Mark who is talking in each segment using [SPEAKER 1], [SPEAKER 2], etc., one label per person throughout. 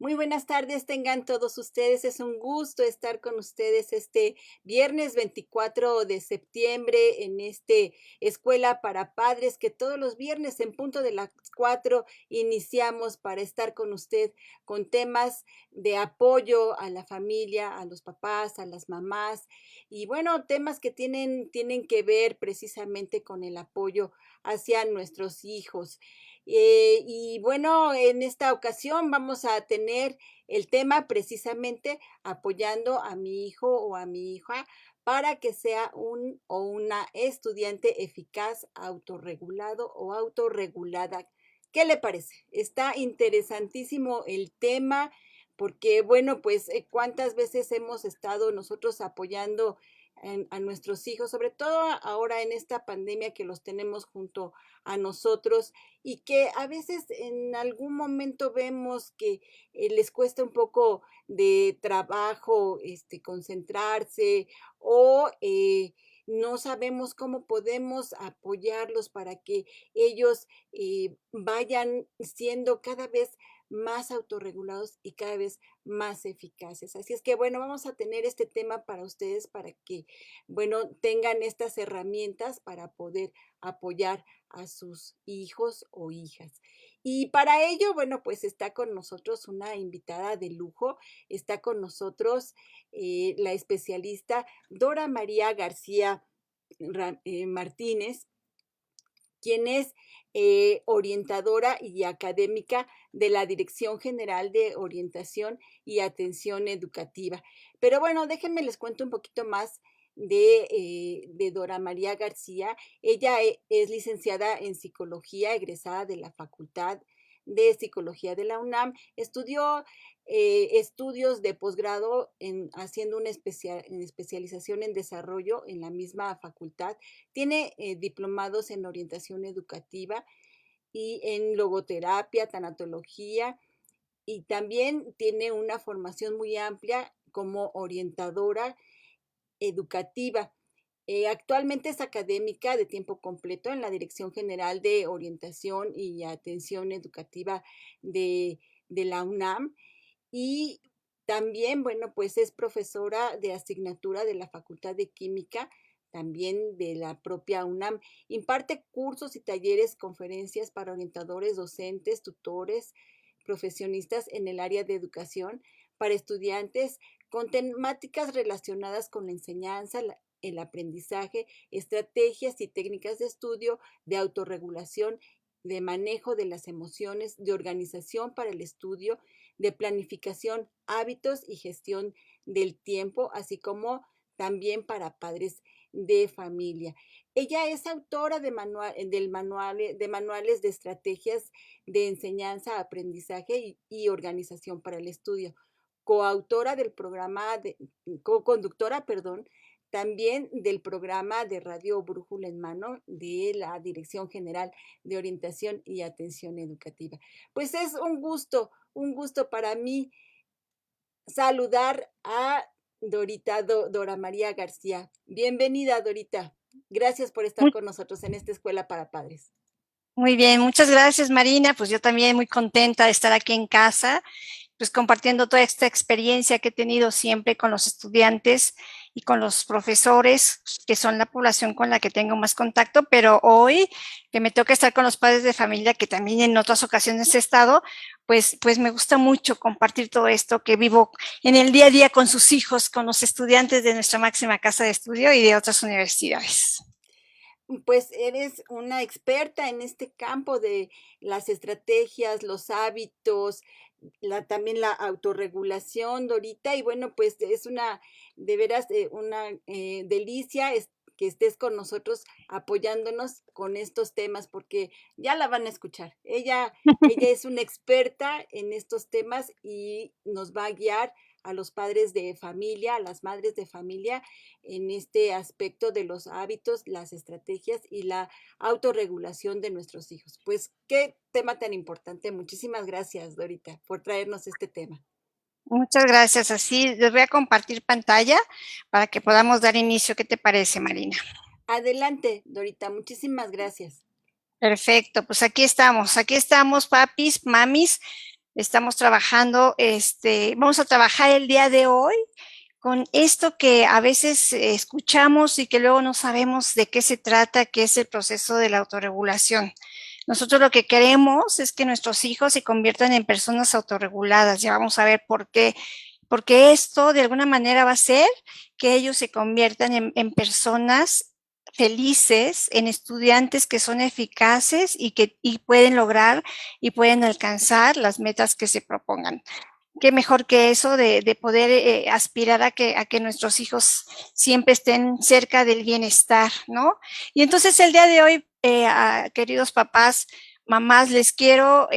[SPEAKER 1] Muy buenas tardes tengan todos ustedes. Es un gusto estar con ustedes este viernes 24 de septiembre en Escuela para Padres, que todos los viernes en punto de las 4 iniciamos para estar con usted con temas de apoyo a la familia, a los papás, a las mamás y bueno, temas que tienen que ver precisamente con el apoyo hacia nuestros hijos. Y bueno, en esta ocasión vamos a tener el tema precisamente apoyando a mi hijo o a mi hija para que sea un o una estudiante eficaz, autorregulado o autorregulada. ¿Qué le parece? Está interesantísimo el tema porque, bueno, pues cuántas veces hemos estado nosotros apoyando a nuestros hijos, sobre todo ahora en esta pandemia que los tenemos junto a nosotros y que a veces en algún momento vemos que les cuesta un poco de trabajo concentrarse o no sabemos cómo podemos apoyarlos para que ellos vayan siendo cada vez más autorregulados y cada vez más eficaces. Así es que, bueno, vamos a tener este tema para ustedes para que, bueno, tengan estas herramientas para poder apoyar a sus hijos o hijas. Y para ello, bueno, pues está con nosotros una invitada de lujo, está con nosotros la especialista Dora María García Martínez, quien es orientadora y académica de la Dirección General de Orientación y Atención Educativa. Pero bueno, déjenme les cuento un poquito más de Dora María García. Ella es licenciada en psicología, egresada de la Facultad de Psicología de la UNAM. Estudió estudios de posgrado haciendo una especialización en desarrollo en la misma facultad. Tiene diplomados en orientación educativa y en logoterapia, tanatología, y también tiene una formación muy amplia como orientadora educativa. Actualmente es académica de tiempo completo en la Dirección General de Orientación y Atención Educativa de la UNAM y también, bueno, pues es profesora de asignatura de la Facultad de Química, también de la propia UNAM. Imparte cursos y talleres, conferencias para orientadores, docentes, tutores, profesionistas en el área de educación para estudiantes con temáticas relacionadas con la enseñanza, el aprendizaje, estrategias y técnicas de estudio, de autorregulación, de manejo de las emociones, de organización para el estudio, de planificación, hábitos y gestión del tiempo, así como también para padres de familia. Ella es autora de manuales de estrategias de enseñanza, aprendizaje y organización para el estudio, coautora del programa, co-conductora, perdón, también del programa de Radio Brújula en Mano de la Dirección General de Orientación y Atención Educativa. Pues es un gusto para mí saludar a Dora María García. Bienvenida, Dorita. Gracias por estar
[SPEAKER 2] Muy,
[SPEAKER 1] con nosotros en esta escuela para padres.
[SPEAKER 2] muy bien, muchas gracias Marina, pues yo también muy contenta de estar aquí en casa, pues compartiendo toda esta experiencia que he tenido siempre con los estudiantes y con los profesores, que son la población con la que tengo más contacto, pero hoy que me toca estar con los padres de familia, que también en otras ocasiones he estado, pues me gusta mucho compartir todo esto que vivo en el día a día con sus hijos, con los estudiantes de nuestra máxima casa de estudio y de otras universidades.
[SPEAKER 1] Pues eres una experta en este campo de las estrategias, los hábitos, también la autorregulación, Dorita, y bueno, pues es de veras, una delicia que estés con nosotros apoyándonos con estos temas, porque ya la van a escuchar. Ella es una experta en estos temas y nos va a guiar a los padres de familia, a las madres de familia, en este aspecto de los hábitos, las estrategias y la autorregulación de nuestros hijos. Pues qué tema tan importante. Muchísimas gracias, Dorita, por traernos este tema.
[SPEAKER 2] Muchas gracias. Así les voy a compartir pantalla para que podamos dar inicio. ¿Qué te parece, Marina?
[SPEAKER 1] Adelante, Dorita, muchísimas gracias.
[SPEAKER 2] Perfecto, pues aquí estamos, papis, mamis. estamos trabajando, vamos a trabajar el día de hoy con esto que a veces escuchamos y que luego no sabemos de qué se trata, que es el proceso de la autorregulación. Nosotros lo que queremos es que nuestros hijos se conviertan en personas autorreguladas. Ya vamos a ver por qué. Porque esto de alguna manera va a hacer que ellos se conviertan en personas felices, en estudiantes que son eficaces y pueden lograr y pueden alcanzar las metas que se propongan. Qué mejor que eso de poder aspirar a que nuestros hijos siempre estén cerca del bienestar, ¿no? Y entonces el día de hoy, queridos papás, mamás, les quiero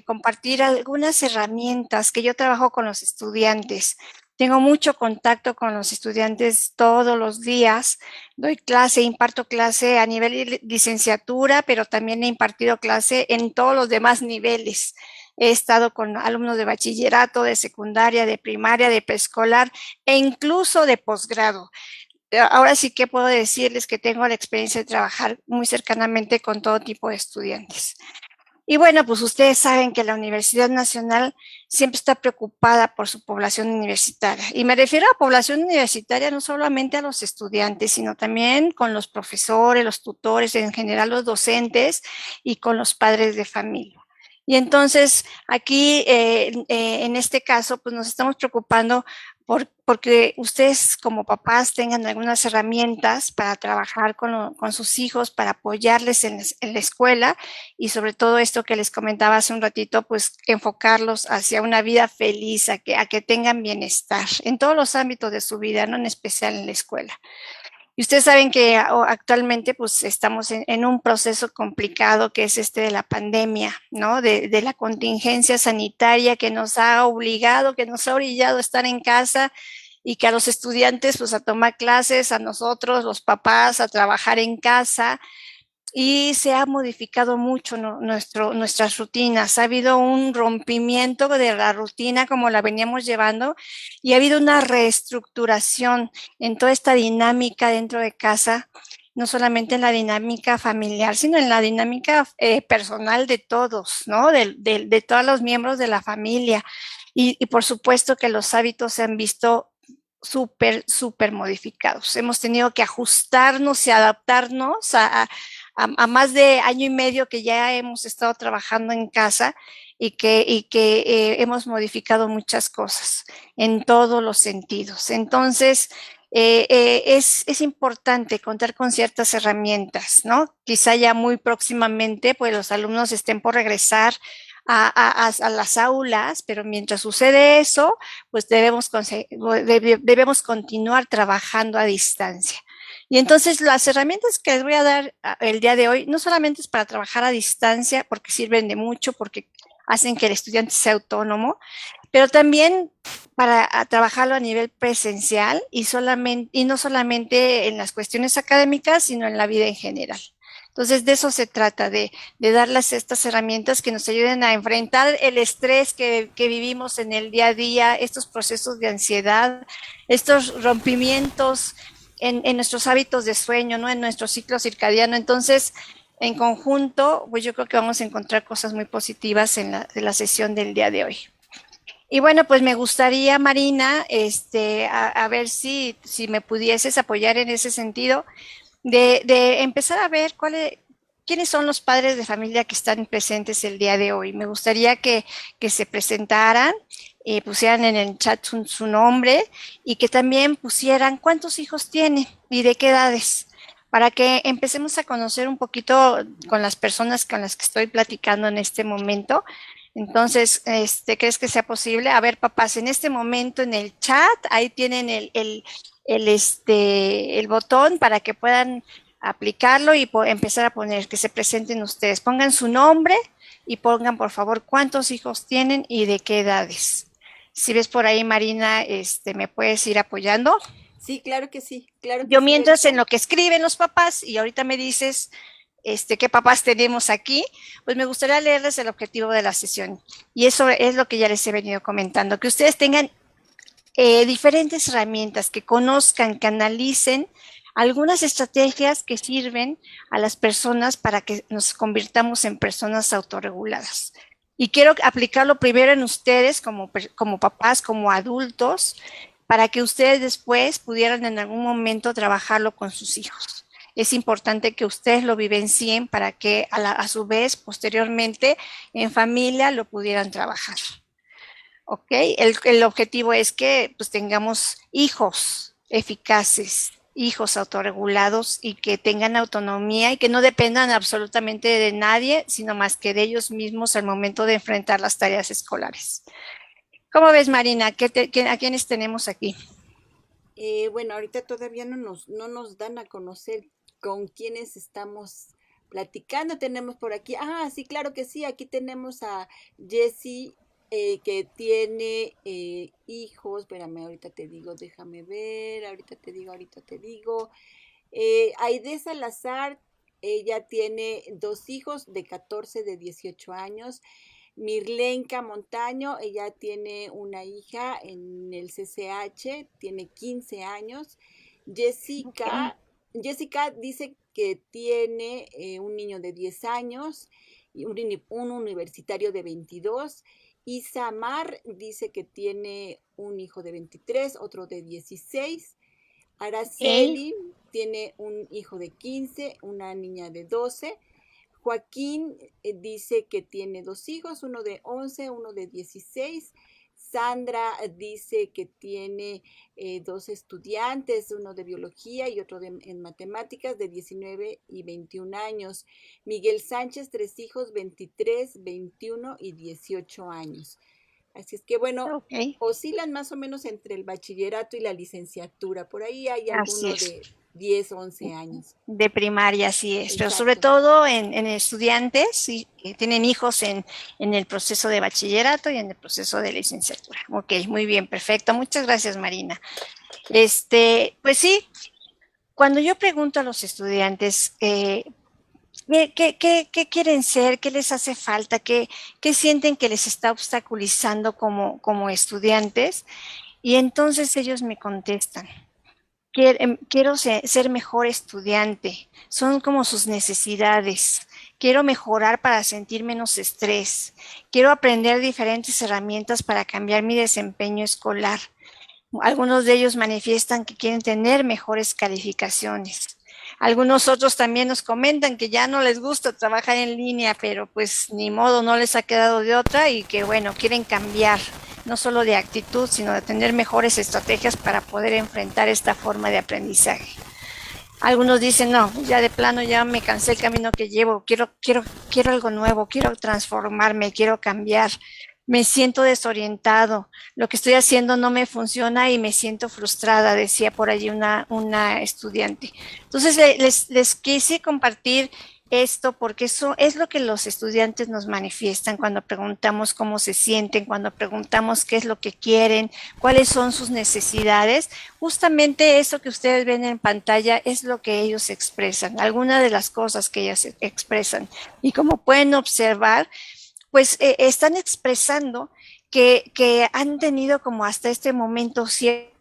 [SPEAKER 2] compartir algunas herramientas que yo trabajo con los estudiantes. Tengo mucho contacto con los estudiantes todos los días. Doy clase, imparto clase a nivel licenciatura, pero también he impartido clase en todos los demás niveles. He estado con alumnos de bachillerato, de secundaria, de primaria, de preescolar e incluso de posgrado. Ahora sí que puedo decirles que tengo la experiencia de trabajar muy cercanamente con todo tipo de estudiantes. Y bueno, pues ustedes saben que la Universidad Nacional siempre está preocupada por su población universitaria. Y me refiero a población universitaria no solamente a los estudiantes, sino también con los profesores, los tutores, en general los docentes y con los padres de familia. Y entonces aquí, en este caso, pues nos estamos preocupando porque ustedes como papás tengan algunas herramientas para trabajar con sus hijos, para apoyarles en la escuela y sobre todo esto que les comentaba hace un ratito, pues enfocarlos hacia una vida feliz, a que tengan bienestar en todos los ámbitos de su vida, no en especial en la escuela. Y ustedes saben que actualmente pues estamos en un proceso complicado que es este de la pandemia, ¿no? De la contingencia sanitaria que nos ha obligado, que nos ha orillado a estar en casa y que a los estudiantes pues a tomar clases, a nosotros, los papás, a trabajar en casa y se ha modificado mucho nuestras rutinas. Ha habido un rompimiento de la rutina como la veníamos llevando y ha habido una reestructuración en toda esta dinámica dentro de casa, no solamente en la dinámica familiar, sino en la dinámica personal de todos, ¿no? De todos los miembros de la familia. Y por supuesto que los hábitos se han visto súper modificados. Hemos tenido que ajustarnos y adaptarnos a más de año y medio que ya hemos estado trabajando en casa y que hemos modificado muchas cosas en todos los sentidos. Entonces, es importante contar con ciertas herramientas, ¿no? Quizá ya muy próximamente, pues los alumnos estén por regresar a las aulas, pero mientras sucede eso, pues debemos continuar trabajando a distancia. Y entonces las herramientas que les voy a dar el día de hoy no solamente es para trabajar a distancia, porque sirven de mucho, porque hacen que el estudiante sea autónomo, pero también para trabajarlo a nivel presencial y no solamente en las cuestiones académicas, sino en la vida en general. Entonces, de eso se trata, de darles estas herramientas que nos ayuden a enfrentar el estrés que vivimos en el día a día, estos procesos de ansiedad, estos rompimientos en nuestros hábitos de sueño, ¿no? En nuestro ciclo circadiano. Entonces, en conjunto, pues yo creo que vamos a encontrar cosas muy positivas en la sesión del día de hoy. Y bueno, pues me gustaría, Marina, a ver si me pudieses apoyar en ese sentido, de empezar a ver quiénes son los padres de familia que están presentes el día de hoy. Me gustaría que se presentaran, pusieran en el chat su nombre y que también pusieran cuántos hijos tienen y de qué edades, para que empecemos a conocer un poquito con las personas con las que estoy platicando en este momento. Entonces, ¿crees que sea posible? A ver, papás, en este momento en el chat, ahí tienen el botón para que puedan aplicarlo y empezar a poner que se presenten ustedes. Pongan su nombre y pongan, por favor, cuántos hijos tienen y de qué edades. Si ves por ahí, Marina, me puedes ir apoyando.
[SPEAKER 1] Sí, claro que sí, claro que
[SPEAKER 2] Yo
[SPEAKER 1] sí,
[SPEAKER 2] mientras
[SPEAKER 1] Erika.
[SPEAKER 2] en lo que escriben los papás y ahorita me dices qué papás tenemos aquí, pues me gustaría leerles el objetivo de la sesión. Y eso es lo que ya les he venido comentando, que ustedes tengan diferentes herramientas, que conozcan, que analicen algunas estrategias que sirven a las personas para que nos convirtamos en personas autorreguladas. Y quiero aplicarlo primero en ustedes como papás, como adultos, para que ustedes después pudieran en algún momento trabajarlo con sus hijos. Es importante que ustedes lo vivencien para que a su vez, posteriormente, en familia lo pudieran trabajar. ¿Ok? El objetivo es que pues, tengamos hijos eficaces, hijos autorregulados y que tengan autonomía y que no dependan absolutamente de nadie, sino más que de ellos mismos al momento de enfrentar las tareas escolares. ¿Cómo ves, Marina? ¿A quiénes tenemos aquí?
[SPEAKER 1] Bueno, ahorita todavía no nos dan a conocer con quiénes estamos platicando. Tenemos por aquí, sí, claro que sí, aquí tenemos a Jessie, que tiene hijos. Espérame, ahorita te digo, déjame ver, ahorita te digo. Aide Salazar, ella tiene dos hijos de 14, de 18 años. Mirlenka Montaño, ella tiene una hija en el CCH, tiene 15 años.
[SPEAKER 2] Okay.
[SPEAKER 1] Jessica dice que tiene un niño de 10 años y un universitario de 22. Isamar dice que tiene un hijo de 23, otro de 16.
[SPEAKER 2] Okay.
[SPEAKER 1] Araceli tiene un hijo de 15, una niña de 12. Joaquín dice que tiene dos hijos, uno de 11, uno de 16. Sandra dice que tiene dos estudiantes, uno de biología y otro en matemáticas, de 19 y 21 años. Miguel Sánchez, tres hijos, 23, 21 y 18 años. Así es que bueno,
[SPEAKER 2] Okay.
[SPEAKER 1] oscilan más o menos entre el bachillerato y la licenciatura. Por ahí hay
[SPEAKER 2] Así
[SPEAKER 1] alguno
[SPEAKER 2] es.
[SPEAKER 1] de 10, 11 años.
[SPEAKER 2] De primaria, así es, pero sobre
[SPEAKER 1] Exacto.
[SPEAKER 2] todo en estudiantes sí, que tienen hijos en el proceso de bachillerato y en el proceso de licenciatura. Ok, muy bien, perfecto. Muchas gracias, Marina. Pues sí, cuando yo pregunto a los estudiantes qué quieren ser, qué les hace falta, qué sienten que les está obstaculizando como estudiantes, y entonces ellos me contestan. Quiero ser mejor estudiante, son como sus necesidades. Quiero mejorar para sentir menos estrés. Quiero aprender diferentes herramientas para cambiar mi desempeño escolar. Algunos de ellos manifiestan que quieren tener mejores calificaciones. Algunos otros también nos comentan que ya no les gusta trabajar en línea, pero pues ni modo, no les ha quedado de otra y que bueno, quieren cambiar no solo de actitud, sino de tener mejores estrategias para poder enfrentar esta forma de aprendizaje. Algunos dicen, no, ya de plano ya me cansé el camino que llevo, quiero algo nuevo, quiero transformarme, quiero cambiar, me siento desorientado, lo que estoy haciendo no me funciona y me siento frustrada, decía por allí una estudiante. Entonces les quise compartir esto porque eso es lo que los estudiantes nos manifiestan cuando preguntamos cómo se sienten, cuando preguntamos qué es lo que quieren, cuáles son sus necesidades. Justamente eso que ustedes ven en pantalla es lo que ellos expresan, algunas de las cosas que ellas expresan. Y como pueden observar, pues están expresando que han tenido como hasta este momento cierto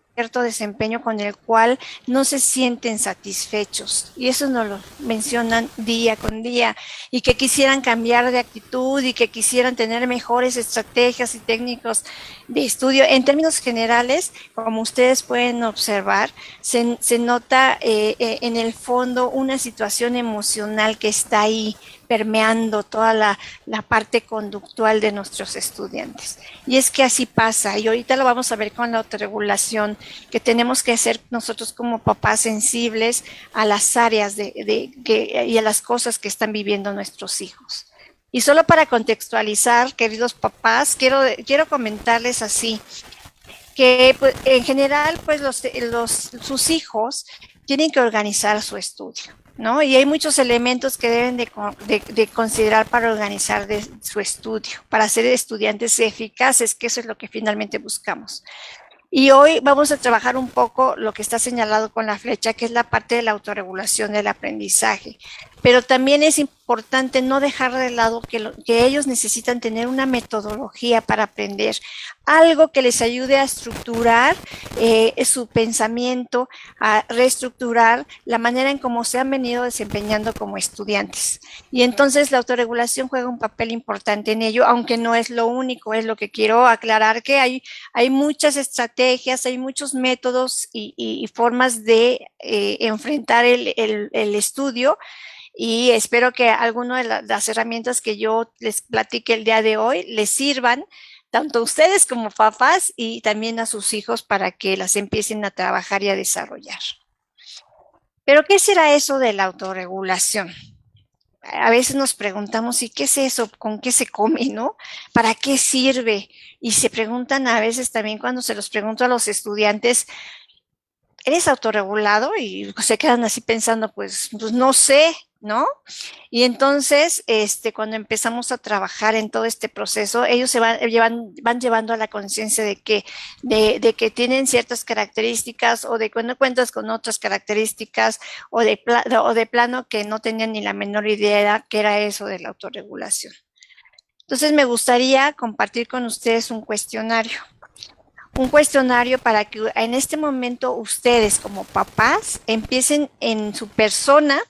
[SPEAKER 2] desempeño con el cual no se sienten satisfechos y eso nos lo mencionan día con día y que quisieran cambiar de actitud y que quisieran tener mejores estrategias y técnicos de estudio. En términos generales, como ustedes pueden observar, se nota en el fondo una situación emocional que está ahí permeando toda la parte conductual de nuestros estudiantes. Y es que así pasa, y ahorita lo vamos a ver con la autorregulación, que tenemos que ser nosotros como papás sensibles a las áreas y a las cosas que están viviendo nuestros hijos. Y solo para contextualizar, queridos papás, quiero comentarles así, que pues, en general pues sus hijos tienen que organizar su estudio, ¿no? Y hay muchos elementos que deben de considerar para organizar su estudio, para ser estudiantes eficaces, que eso es lo que finalmente buscamos. Y hoy vamos a trabajar un poco lo que está señalado con la flecha, que es la parte de la autorregulación del aprendizaje. pero también es importante no dejar de lado que ellos necesitan tener una metodología para aprender, algo que les ayude a estructurar su pensamiento, a reestructurar la manera en cómo se han venido desempeñando como estudiantes. Y entonces la autorregulación juega un papel importante en ello, aunque no es lo único, es lo que quiero aclarar, que hay muchas estrategias, hay muchos métodos y formas de enfrentar el estudio, y espero que alguna de las herramientas que yo les platique el día de hoy les sirvan tanto a ustedes como papás y también a sus hijos para que las empiecen a trabajar y a desarrollar. Pero, ¿qué será eso de la autorregulación? A veces nos preguntamos, ¿y qué es eso? ¿Con qué se come, no? ¿Para qué sirve? Y se preguntan a veces también cuando se los pregunto a los estudiantes, ¿eres autorregulado? Y se quedan así pensando, pues no sé, ¿no? Y entonces, cuando empezamos a trabajar en todo este proceso, ellos van llevando a la conciencia de que tienen ciertas características, o de cuando cuentas con otras características, o de plano que no tenían ni la menor idea que era eso de la autorregulación. Entonces, me gustaría compartir con ustedes un cuestionario para que en este momento ustedes como papás empiecen en su persona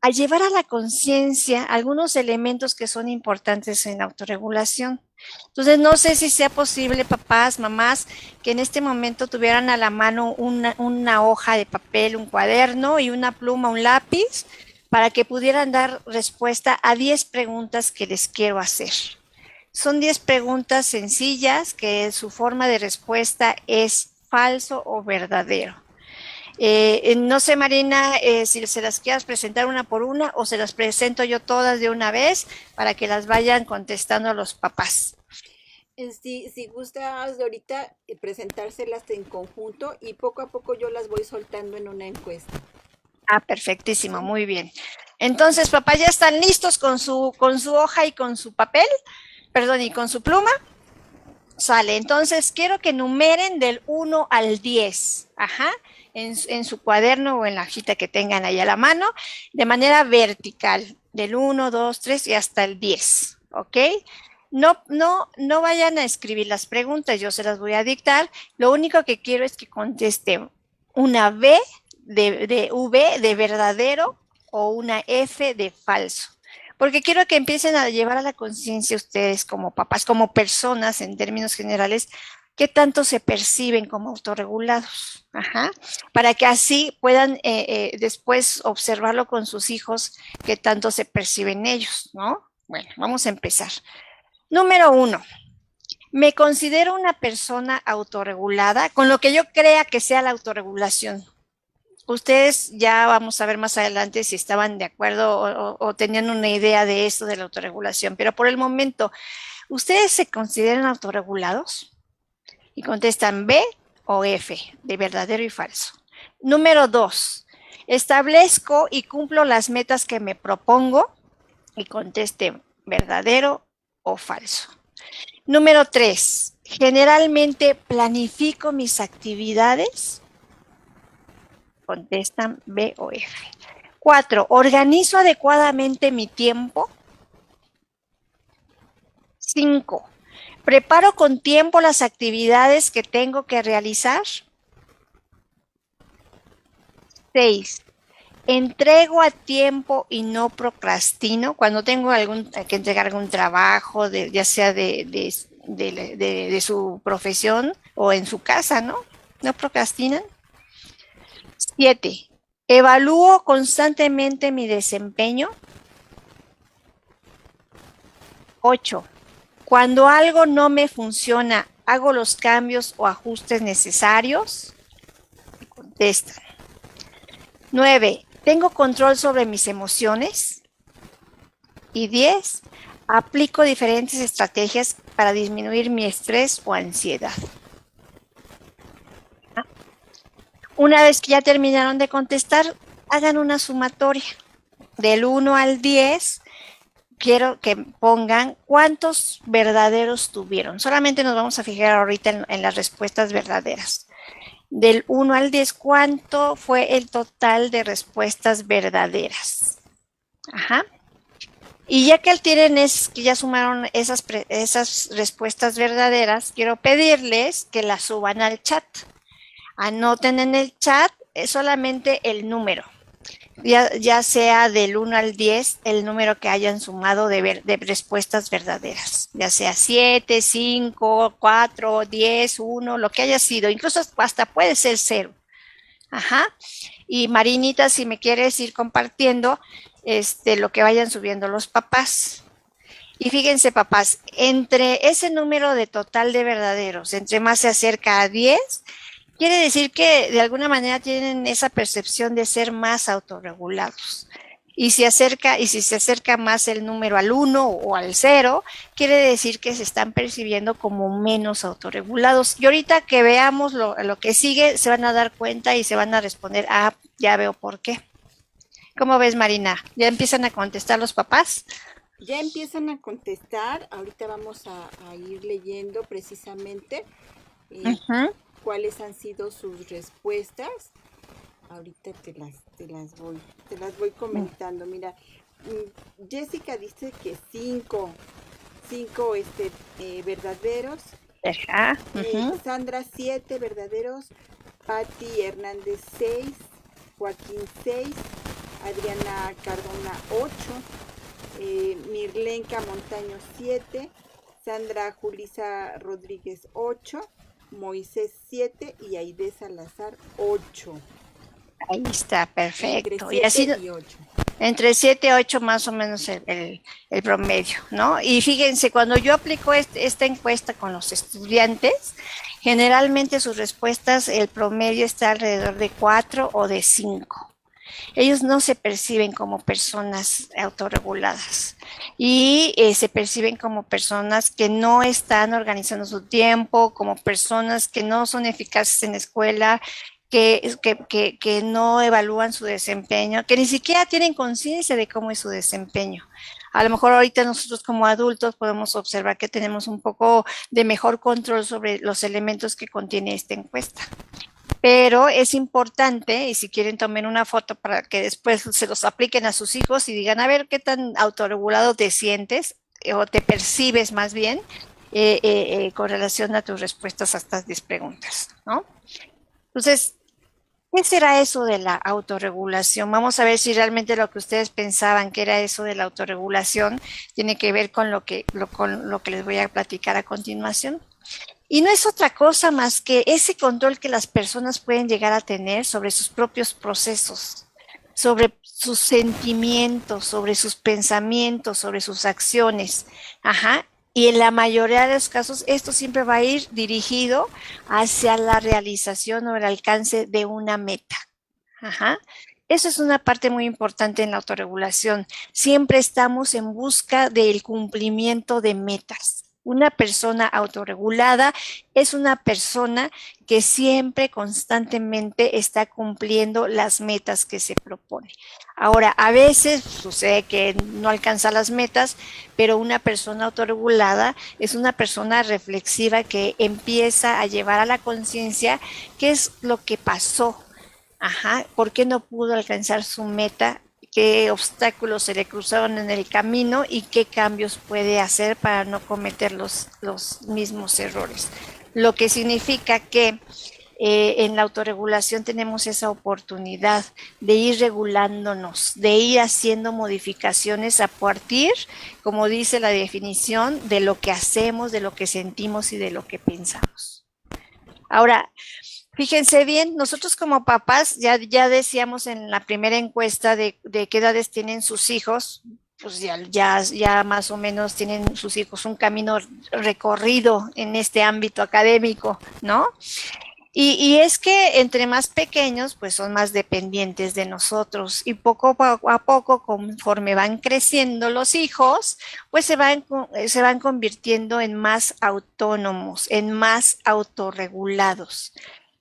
[SPEAKER 2] a llevar a la conciencia algunos elementos que son importantes en la autorregulación. Entonces, no sé si sea posible, papás, mamás, que en este momento tuvieran a la mano una hoja de papel, un cuaderno y una pluma, un lápiz, para que pudieran dar respuesta a 10 preguntas que les quiero hacer. Son 10 preguntas sencillas que su forma de respuesta es falso o verdadero. No sé, Marina, si se las quieras presentar una por una o se las presento yo todas de una vez para que las vayan contestando a los papás.
[SPEAKER 1] Si gustas de ahorita presentárselas en conjunto y poco a poco yo las voy soltando en una encuesta.
[SPEAKER 2] Ah, perfectísimo, muy bien. Entonces, papá, ¿ya están listos con su hoja y con su papel? Perdón, y con su pluma. Sale, entonces quiero que numeren del 1 al 10, ajá, en su cuaderno o en la hojita que tengan ahí a la mano, de manera vertical, del 1, 2, 3 y hasta el 10, ¿ok? No vayan a escribir las preguntas, yo se las voy a dictar. Lo único que quiero es que contesten una V de V de verdadero o una F de falso. Porque quiero que empiecen a llevar a la conciencia ustedes como papás, como personas en términos generales, qué tanto se perciben como autorregulados, ajá, para que así puedan después observarlo con sus hijos, qué tanto se perciben ellos, ¿no? Bueno, vamos a empezar. Número 1, me considero una persona autorregulada, con lo que yo crea que sea la autorregulación. Ustedes ya vamos a ver más adelante si estaban de acuerdo o tenían una idea de esto de la autorregulación, pero por el momento, ¿ustedes se consideran autorregulados? Y contestan B o F, de verdadero y falso. Número 2, establezco y cumplo las metas que me propongo, y contesten verdadero o falso. Número 3, generalmente planifico mis actividades, contestan B o F. 4, organizo adecuadamente mi tiempo. 5, preparo con tiempo las actividades que tengo que realizar. 6, entrego a tiempo y no procrastino cuando tengo que entregar algún trabajo, ya sea de su profesión o en su casa, ¿no? No procrastinan. 7, evalúo constantemente mi desempeño. 8, cuando algo no me funciona, hago los cambios o ajustes necesarios. Contestan. 9, tengo control sobre mis emociones. Y 10, aplico diferentes estrategias para disminuir mi estrés o ansiedad. Una vez que ya terminaron de contestar, hagan una sumatoria. Del 1 al 10, quiero que pongan cuántos verdaderos tuvieron. Solamente nos vamos a fijar ahorita en las respuestas verdaderas. Del 1 al 10, ¿cuánto fue el total de respuestas verdaderas? Ajá. Y ya que tienen que ya sumaron esas respuestas verdaderas, quiero pedirles que las suban al chat. Anoten en el chat solamente el número, ya sea del 1 al 10, el número que hayan sumado de respuestas verdaderas, ya sea 7, 5, 4, 10, 1, lo que haya sido, incluso hasta puede ser 0. Ajá. Y Marinita, si me quieres ir compartiendo lo que vayan subiendo los papás. Y fíjense, papás, entre ese número de total de verdaderos, entre más se acerca a 10, quiere decir que de alguna manera tienen esa percepción de ser más autorregulados. Y si se acerca más el número al 1 o al 0, quiere decir que se están percibiendo como menos autorregulados. Y ahorita que veamos lo que sigue, se van a dar cuenta y se van a responder, ya veo por qué. ¿Cómo ves, Marina? ¿Ya empiezan a contestar los papás?
[SPEAKER 1] Ya empiezan a contestar, ahorita vamos a ir leyendo precisamente cuáles han sido sus respuestas. Ahorita te las voy comentando. Mira, Jessica dice que cinco verdaderos. Sandra 7 verdaderos. Patti Hernández 6. Joaquín 6. Adriana Cardona 8. Mirlenka Montaño 7. Sandra Julisa Rodríguez 8. Moisés 7 y Aide Salazar 8.
[SPEAKER 2] Ahí está, perfecto.
[SPEAKER 1] Entre 7 y 8.
[SPEAKER 2] Entre 7 y 8 más o menos el promedio, ¿no? Y fíjense, cuando yo aplico esta encuesta con los estudiantes, generalmente sus respuestas, el promedio está alrededor de 4 o de 5. Ellos no se perciben como personas autorreguladas y se perciben como personas que no están organizando su tiempo, como personas que no son eficaces en la escuela, que no evalúan su desempeño, que ni siquiera tienen conciencia de cómo es su desempeño. A lo mejor ahorita nosotros como adultos podemos observar que tenemos un poco de mejor control sobre los elementos que contiene esta encuesta. Pero es importante, y si quieren tomen una foto para que después se los apliquen a sus hijos y digan, a ver qué tan autorregulado te sientes o te percibes más bien con relación a tus respuestas a estas 10 preguntas, ¿no? Entonces, ¿qué será eso de la autorregulación? Vamos a ver si realmente lo que ustedes pensaban que era eso de la autorregulación tiene que ver con lo que les voy a platicar a continuación. Y no es otra cosa más que ese control que las personas pueden llegar a tener sobre sus propios procesos, sobre sus sentimientos, sobre sus pensamientos, sobre sus acciones. Ajá. Y en la mayoría de los casos, esto siempre va a ir dirigido hacia la realización o el alcance de una meta. Ajá. Eso es una parte muy importante en la autorregulación. Siempre estamos en busca del cumplimiento de metas. Una persona autorregulada es una persona que siempre constantemente está cumpliendo las metas que se propone. Ahora, a veces sucede que no alcanza las metas, pero una persona autorregulada es una persona reflexiva que empieza a llevar a la conciencia qué es lo que pasó. Ajá, ¿por qué no pudo alcanzar su meta? ¿Qué obstáculos se le cruzaron en el camino y qué cambios puede hacer para no cometer los mismos errores? Lo que significa que en la autorregulación tenemos esa oportunidad de ir regulándonos, de ir haciendo modificaciones a partir, como dice la definición, de lo que hacemos, de lo que sentimos y de lo que pensamos. Ahora, fíjense bien, nosotros como papás ya decíamos en la primera encuesta de qué edades tienen sus hijos, pues ya más o menos tienen sus hijos un camino recorrido en este ámbito académico, ¿no? Y es que entre más pequeños, pues son más dependientes de nosotros y poco a poco, conforme van creciendo los hijos, pues se van convirtiendo en más autónomos, en más autorregulados.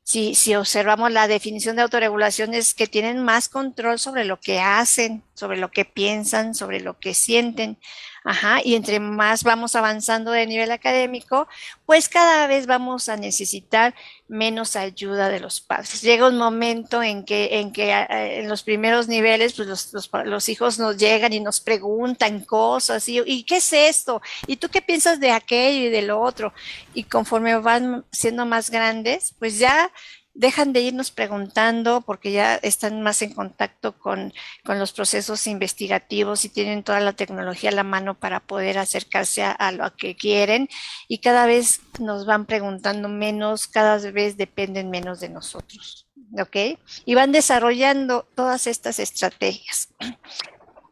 [SPEAKER 2] Si observamos la definición de autorregulación es que tienen más control sobre lo que hacen, sobre lo que piensan, sobre lo que sienten. Ajá, y entre más vamos avanzando de nivel académico, pues cada vez vamos a necesitar menos ayuda de los padres. Llega un momento en que en los primeros niveles, pues los hijos nos llegan y nos preguntan cosas, y ¿qué es esto? ¿Y tú qué piensas de aquello y de lo otro? Y conforme van siendo más grandes, pues ya dejan de irnos preguntando porque ya están más en contacto con los procesos investigativos y tienen toda la tecnología a la mano para poder acercarse a lo que quieren, y cada vez nos van preguntando menos, cada vez dependen menos de nosotros, ¿ok? Y van desarrollando todas estas estrategias.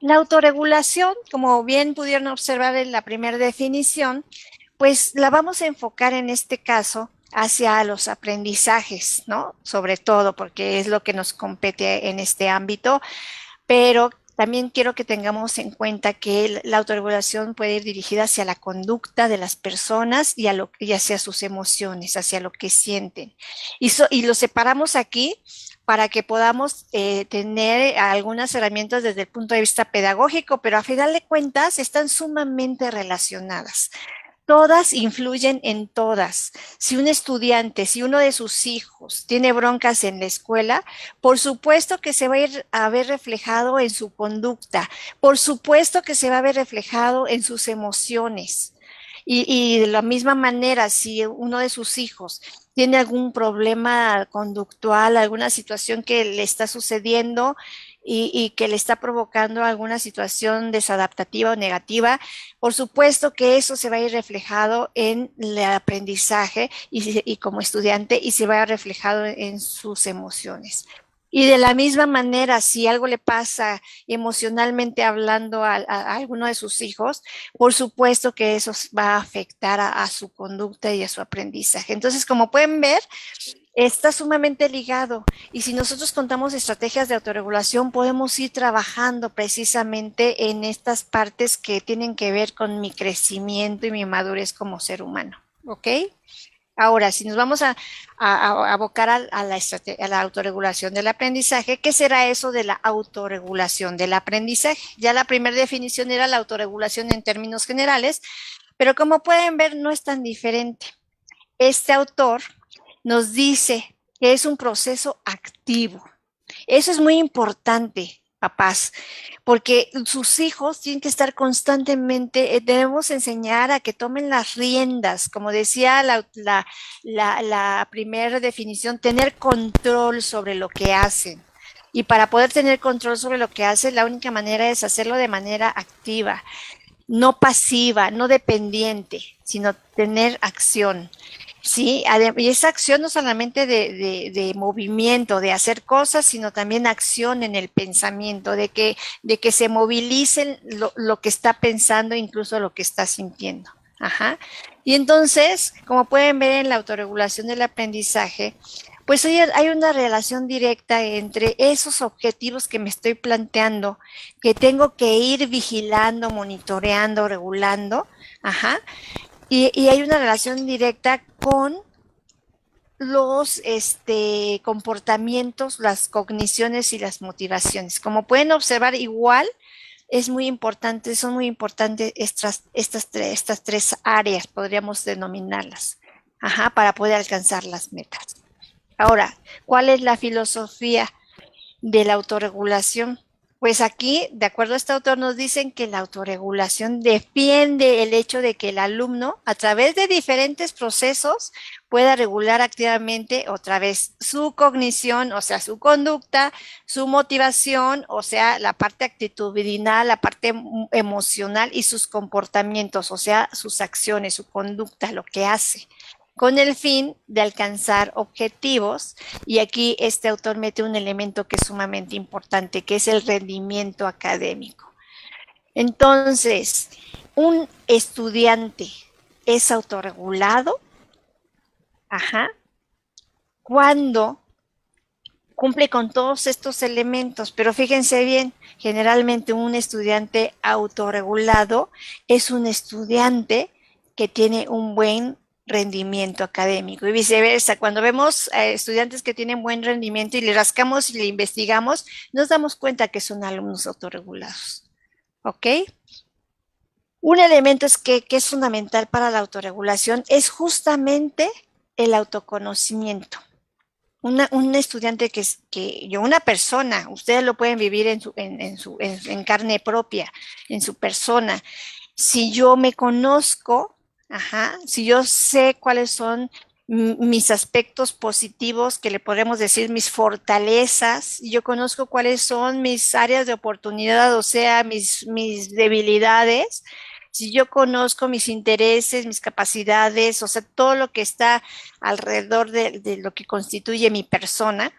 [SPEAKER 2] La autorregulación, como bien pudieron observar en la primera definición, pues la vamos a enfocar en este caso hacia los aprendizajes, ¿no? Sobre todo porque es lo que nos compete en este ámbito, pero también quiero que tengamos en cuenta que la autorregulación puede ir dirigida hacia la conducta de las personas y hacia sus emociones, hacia lo que sienten. Y lo separamos aquí para que podamos tener algunas herramientas desde el punto de vista pedagógico, pero a final de cuentas están sumamente relacionadas. Todas influyen en todas. Si un estudiante, si uno de sus hijos tiene broncas en la escuela, por supuesto que se va a ir a ver reflejado en su conducta, por supuesto que se va a ver reflejado en sus emociones. Y de la misma manera, si uno de sus hijos tiene algún problema conductual, alguna situación que le está sucediendo y que le está provocando alguna situación desadaptativa o negativa, por supuesto que eso se va a ir reflejado en el aprendizaje y como estudiante, y se va a ir reflejado en sus emociones. Y de la misma manera, si algo le pasa emocionalmente hablando a alguno de sus hijos, por supuesto que eso va a afectar a su conducta y a su aprendizaje. Entonces, como pueden ver, está sumamente ligado, y si nosotros contamos estrategias de autorregulación, podemos ir trabajando precisamente en estas partes que tienen que ver con mi crecimiento y mi madurez como ser humano. ¿Ok? Ahora, si nos vamos a abocar a la autorregulación del aprendizaje, ¿qué será eso de la autorregulación del aprendizaje? Ya la primera definición era la autorregulación en términos generales, pero como pueden ver, no es tan diferente. Este autor nos dice que es un proceso activo. Eso es muy importante, papás, porque sus hijos tienen que estar constantemente, debemos enseñar a que tomen las riendas, como decía la primera definición, tener control sobre lo que hacen. Y para poder tener control sobre lo que hacen, la única manera es hacerlo de manera activa, no pasiva, no dependiente, sino tener acción. Sí, y esa acción no solamente de movimiento, de hacer cosas, sino también acción en el pensamiento, de que se movilicen lo que está pensando, incluso lo que está sintiendo. Ajá. Y entonces, como pueden ver en la autorregulación del aprendizaje, pues hay una relación directa entre esos objetivos que me estoy planteando, que tengo que ir vigilando, monitoreando, regulando, ajá, y hay una relación directa con los comportamientos, las cogniciones y las motivaciones. Como pueden observar, igual es muy importante, son muy importantes estas tres áreas, podríamos denominarlas, ajá, para poder alcanzar las metas. Ahora, ¿cuál es la filosofía de la autorregulación? Pues aquí, de acuerdo a este autor, nos dicen que la autorregulación defiende el hecho de que el alumno, a través de diferentes procesos, pueda regular activamente otra vez su cognición, o sea, su conducta, su motivación, o sea, la parte actitudinal, la parte emocional, y sus comportamientos, o sea, sus acciones, su conducta, lo que hace, con el fin de alcanzar objetivos. Y aquí este autor mete un elemento que es sumamente importante, que es el rendimiento académico. Entonces, un estudiante es autorregulado, ajá, cuando cumple con todos estos elementos, pero fíjense bien, generalmente un estudiante autorregulado es un estudiante que tiene un buen rendimiento académico y viceversa. Cuando vemos estudiantes que tienen buen rendimiento y le rascamos y le investigamos, nos damos cuenta que son alumnos autorregulados. ¿Ok? Un elemento que es fundamental para la autorregulación es justamente el autoconocimiento. Un estudiante una persona, ustedes lo pueden vivir en carne propia, en su persona. Si yo me conozco, si yo sé cuáles son mis aspectos positivos, que le podemos decir mis fortalezas, y yo conozco cuáles son mis áreas de oportunidad, o sea, mis debilidades, si yo conozco mis intereses, mis capacidades, o sea, todo lo que está alrededor de lo que constituye mi persona,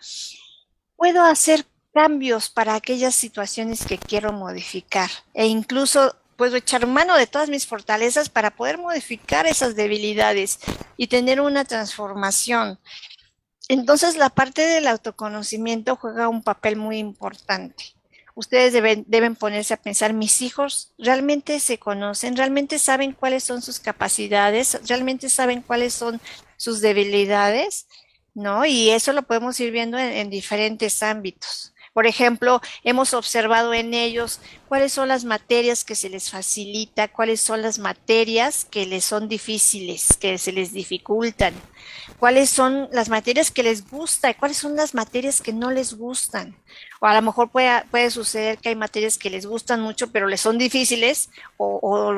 [SPEAKER 2] puedo hacer cambios para aquellas situaciones que quiero modificar e incluso puedo echar mano de todas mis fortalezas para poder modificar esas debilidades y tener una transformación. Entonces, la parte del autoconocimiento juega un papel muy importante. Ustedes deben ponerse a pensar, mis hijos realmente se conocen, realmente saben cuáles son sus capacidades, realmente saben cuáles son sus debilidades, ¿no? Y eso lo podemos ir viendo en diferentes ámbitos. Por ejemplo, hemos observado en ellos cuáles son las materias que se les facilita, cuáles son las materias que les son difíciles, que se les dificultan, cuáles son las materias que les gusta y cuáles son las materias que no les gustan. O a lo mejor puede suceder que hay materias que les gustan mucho, pero les son difíciles, o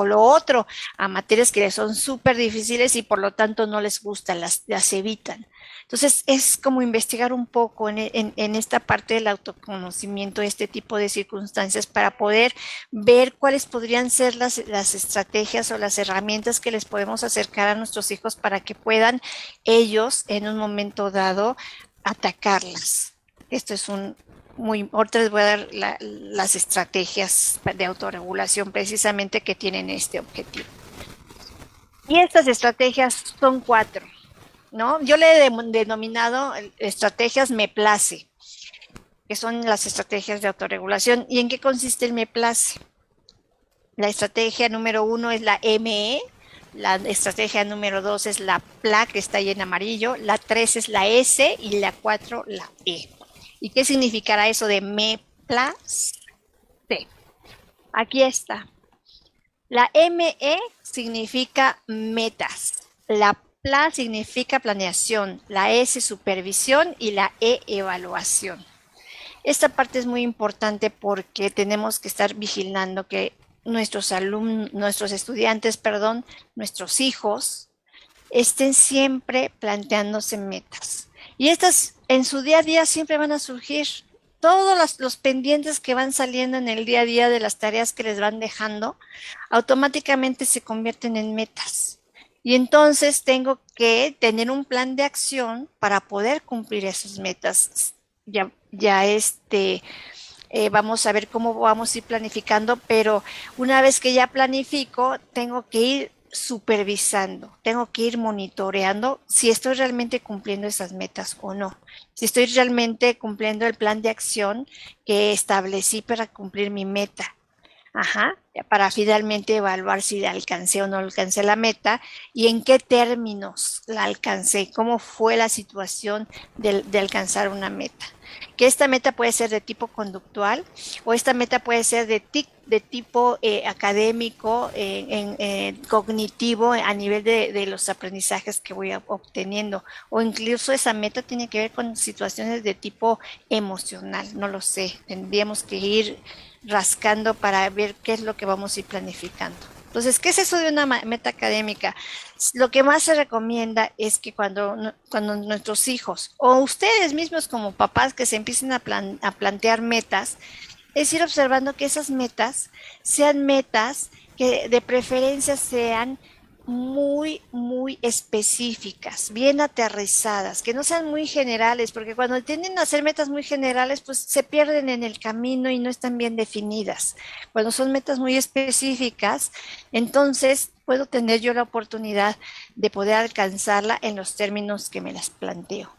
[SPEAKER 2] lo otro, a materias que les son súper difíciles y por lo tanto no les gustan, las evitan. Entonces es como investigar un poco en esta parte del autoconocimiento, este tipo de circunstancias para poder ver cuáles podrían ser las estrategias o las herramientas que les podemos acercar a nuestros hijos para que puedan ellos en un momento dado atacarlas. Esto es ahorita les voy a dar las estrategias de autorregulación precisamente que tienen este objetivo. Y estas estrategias son 4. ¿No? Yo le he denominado estrategias me place, que son las estrategias de autorregulación. ¿Y en qué consiste el me place? La estrategia número 1 es la ME, la estrategia número 2 es la PLA, que está ahí en amarillo, la 3 es la S y la 4 la E. ¿Y qué significará eso de me place? Aquí está. La ME significa metas, la PLA significa planeación, la S supervisión y la E evaluación. Esta parte es muy importante porque tenemos que estar vigilando que nuestros estudiantes, nuestros hijos, estén siempre planteándose metas. Y estas en su día a día siempre van a surgir. Todos los pendientes que van saliendo en el día a día de las tareas que les van dejando, automáticamente se convierten en metas. Y entonces tengo que tener un plan de acción para poder cumplir esas metas. Vamos a ver cómo vamos a ir planificando, pero una vez que ya planifico, tengo que ir supervisando, tengo que ir monitoreando si estoy realmente cumpliendo esas metas o no, si estoy realmente cumpliendo el plan de acción que establecí para cumplir mi meta. Para finalmente evaluar si alcancé o no alcancé la meta y en qué términos la alcancé, cómo fue la situación de alcanzar una meta. Que esta meta puede ser de tipo conductual o esta meta puede ser de tipo académico, cognitivo, a nivel de los aprendizajes que voy obteniendo, o incluso esa meta tiene que ver con situaciones de tipo emocional, no lo sé, tendríamos que ir rascando para ver qué es lo que vamos a ir planificando. Entonces, ¿qué es eso de una meta académica? Lo que más se recomienda es que cuando nuestros hijos o ustedes mismos como papás que se empiecen a plantear metas, es ir observando que esas metas sean metas que de preferencia sean muy, muy específicas, bien aterrizadas, que no sean muy generales, porque cuando tienden a hacer metas muy generales, pues se pierden en el camino y no están bien definidas. Cuando son metas muy específicas, entonces puedo tener yo la oportunidad de poder alcanzarla en los términos que me las planteo.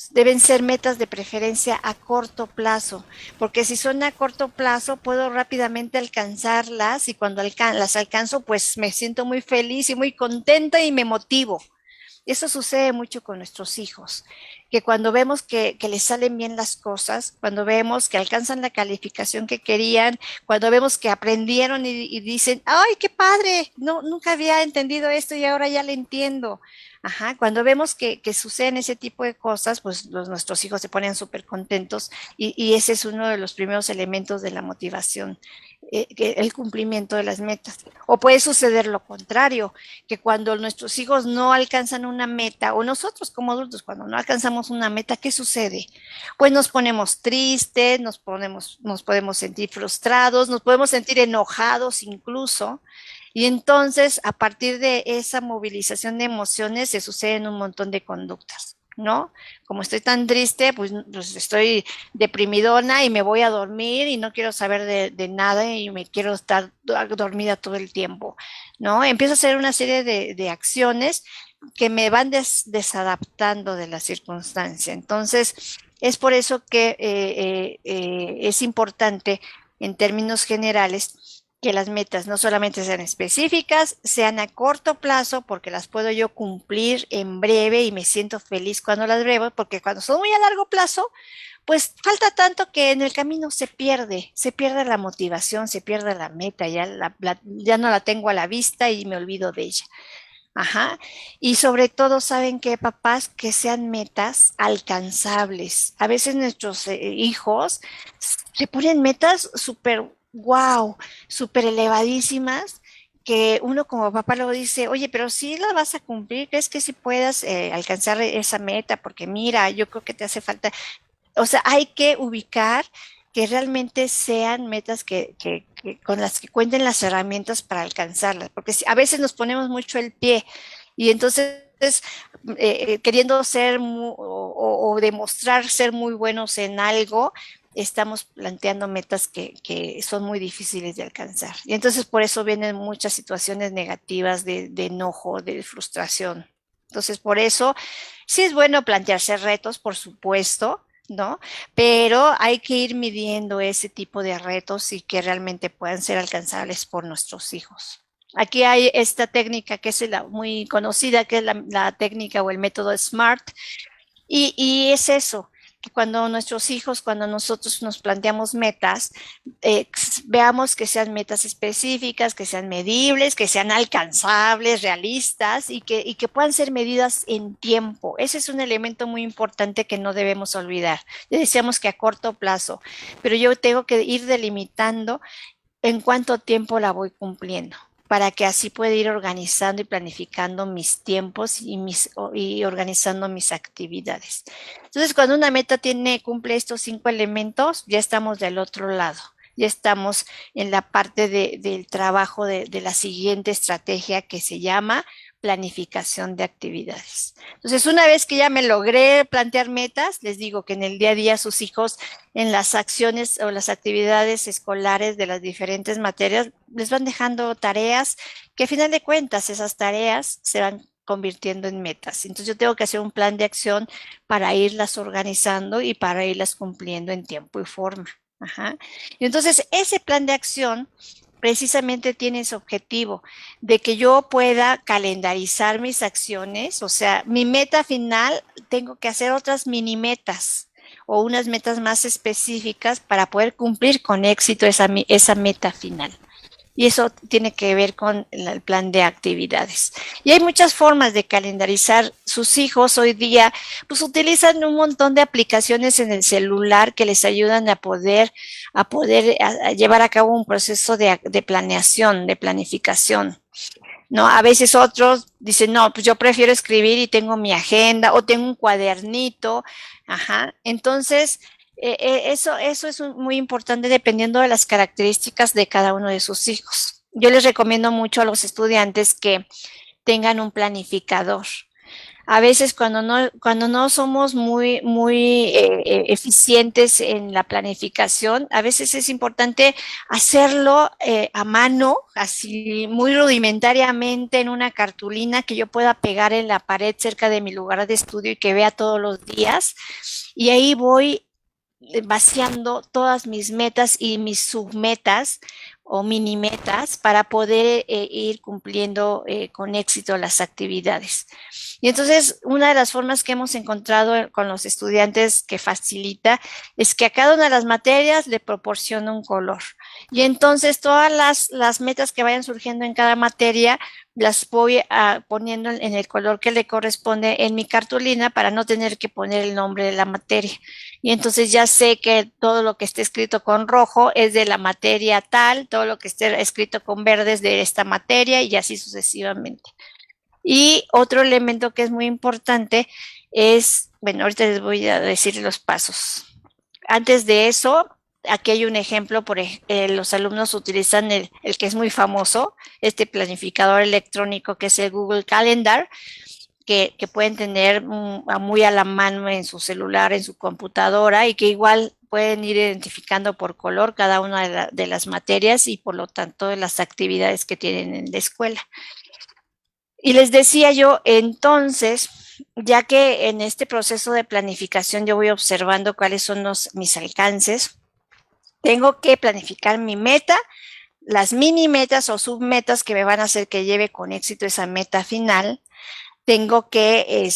[SPEAKER 2] Deben ser metas de preferencia a corto plazo, porque si son a corto plazo puedo rápidamente alcanzarlas y cuando las alcanzo pues me siento muy feliz y muy contenta y me motivo. Eso sucede mucho con nuestros hijos, que cuando vemos que les salen bien las cosas, cuando vemos que alcanzan la calificación que querían, cuando vemos que aprendieron y dicen, ¡ay, qué padre! No, nunca había entendido esto y ahora ya lo entiendo. Ajá, cuando vemos que suceden ese tipo de cosas, pues nuestros hijos se ponen súper contentos y ese es uno de los primeros elementos de la motivación, el cumplimiento de las metas. O puede suceder lo contrario, que cuando nuestros hijos no alcanzan una meta, o nosotros como adultos, cuando no alcanzamos una meta, ¿qué sucede? Pues nos ponemos tristes, nos podemos sentir frustrados, nos podemos sentir enojados incluso. Y entonces, a partir de esa movilización de emociones, se suceden un montón de conductas, ¿no? Como estoy tan triste, pues estoy deprimidona y me voy a dormir y no quiero saber de nada y me quiero estar dormida todo el tiempo, ¿no? Empiezo a hacer una serie de acciones que me van desadaptando de la circunstancia. Entonces, es por eso que es importante, en términos generales, que las metas no solamente sean específicas, sean a corto plazo, porque las puedo yo cumplir en breve y me siento feliz cuando las breve, porque cuando son muy a largo plazo, pues falta tanto que en el camino se pierde la motivación, se pierde la meta, ya no la tengo a la vista y me olvido de ella. Ajá. Y sobre todo, ¿saben qué, papás? Que sean metas alcanzables. A veces nuestros hijos se ponen metas súper wow, súper elevadísimas, que uno como papá luego dice, oye, pero si la vas a cumplir, ¿crees que si puedas alcanzar esa meta? Porque mira, yo creo que te hace falta. O sea, hay que ubicar que realmente sean metas con las que cuenten las herramientas para alcanzarlas, porque a veces nos ponemos mucho el pie y entonces queriendo ser o demostrar ser muy buenos en algo, estamos planteando metas que son muy difíciles de alcanzar. Y entonces por eso vienen muchas situaciones negativas de enojo, de frustración. Entonces por eso sí es bueno plantearse retos, por supuesto, ¿no? Pero hay que ir midiendo ese tipo de retos y que realmente puedan ser alcanzables por nuestros hijos. Aquí hay esta técnica que es la muy conocida, que es la técnica o el método SMART, y es eso, que cuando nuestros hijos, cuando nosotros nos planteamos metas, veamos que sean metas específicas, que sean medibles, que sean alcanzables, realistas y que puedan ser medidas en tiempo. Ese es un elemento muy importante que no debemos olvidar. Ya decíamos que a corto plazo, pero yo tengo que ir delimitando en cuánto tiempo la voy cumpliendo para que así pueda ir organizando y planificando mis tiempos y organizando mis actividades. Entonces, cuando una meta cumple estos 5 elementos, ya estamos del otro lado. Ya estamos en la parte del trabajo de la siguiente estrategia que se llama planificación de actividades. Entonces, una vez que ya me logré plantear metas, les digo que en el día a día sus hijos en las acciones o las actividades escolares de las diferentes materias les van dejando tareas que a final de cuentas esas tareas se van convirtiendo en metas. Entonces yo tengo que hacer un plan de acción para irlas organizando y para irlas cumpliendo en tiempo y forma. Ajá. Y entonces ese plan de acción precisamente tiene ese objetivo de que yo pueda calendarizar mis acciones, o sea, mi meta final, tengo que hacer otras mini metas o unas metas más específicas para poder cumplir con éxito esa meta final. Y eso tiene que ver con el plan de actividades. Y hay muchas formas de calendarizar. Sus hijos hoy día pues utilizan un montón de aplicaciones en el celular que les ayudan a llevar a cabo un proceso de planeación, de planificación. ¿No? A veces otros dicen, no, pues yo prefiero escribir y tengo mi agenda o tengo un cuadernito. Ajá. Entonces, eso es muy importante dependiendo de las características de cada uno de sus hijos. Yo les recomiendo mucho a los estudiantes que tengan un planificador. A veces cuando no somos muy eficientes en la planificación, a veces es importante hacerlo a mano, así muy rudimentariamente en una cartulina que yo pueda pegar en la pared cerca de mi lugar de estudio y que vea todos los días. Y ahí voy vaciando todas mis metas y mis submetas o mini metas para poder ir cumpliendo con éxito las actividades. Y entonces, una de las formas que hemos encontrado con los estudiantes que facilita es que a cada una de las materias le proporciona un color. Y entonces todas las metas que vayan surgiendo en cada materia las voy poniendo en el color que le corresponde en mi cartulina para no tener que poner el nombre de la materia. Y entonces ya sé que todo lo que esté escrito con rojo es de la materia tal, todo lo que esté escrito con verde es de esta materia y así sucesivamente. Y otro elemento que es muy importante es, bueno, ahorita les voy a decir los pasos. Antes de eso, aquí hay un ejemplo, los alumnos utilizan el que es muy famoso, este planificador electrónico que es el Google Calendar, que pueden tener muy a la mano en su celular, en su computadora y que igual pueden ir identificando por color cada una de las materias y por lo tanto de las actividades que tienen en la escuela. Y les decía yo, entonces, ya que en este proceso de planificación yo voy observando cuáles son mis alcances, tengo que planificar mi meta, las mini metas o submetas que me van a hacer que lleve con éxito esa meta final. Tengo que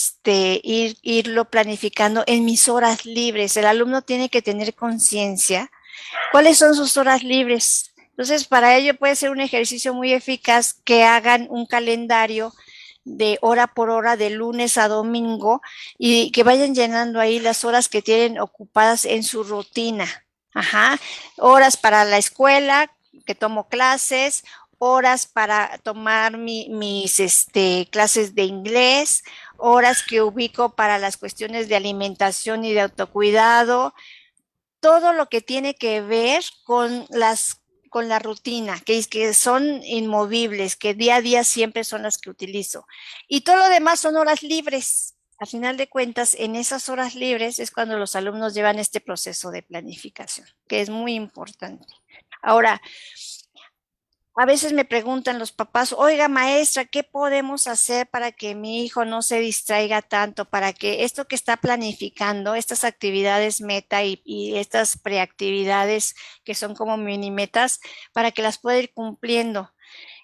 [SPEAKER 2] irlo planificando en mis horas libres. El alumno tiene que tener conciencia cuáles son sus horas libres. Entonces, para ello puede ser un ejercicio muy eficaz que hagan un calendario de hora por hora, de lunes a domingo, y que vayan llenando ahí las horas que tienen ocupadas en su rutina. Ajá. Horas para la escuela, que tomo clases, horas para tomar mis clases de inglés, horas que ubico para las cuestiones de alimentación y de autocuidado, todo lo que tiene que ver con la rutina, que son inmovibles, que día a día siempre son las que utilizo. Y todo lo demás son horas libres. A final de cuentas, en esas horas libres es cuando los alumnos llevan este proceso de planificación, que es muy importante. Ahora, a veces me preguntan los papás, oiga maestra, ¿qué podemos hacer para que mi hijo no se distraiga tanto? Para que esto que está planificando, estas actividades meta y estas preactividades que son como mini metas, para que las pueda ir cumpliendo.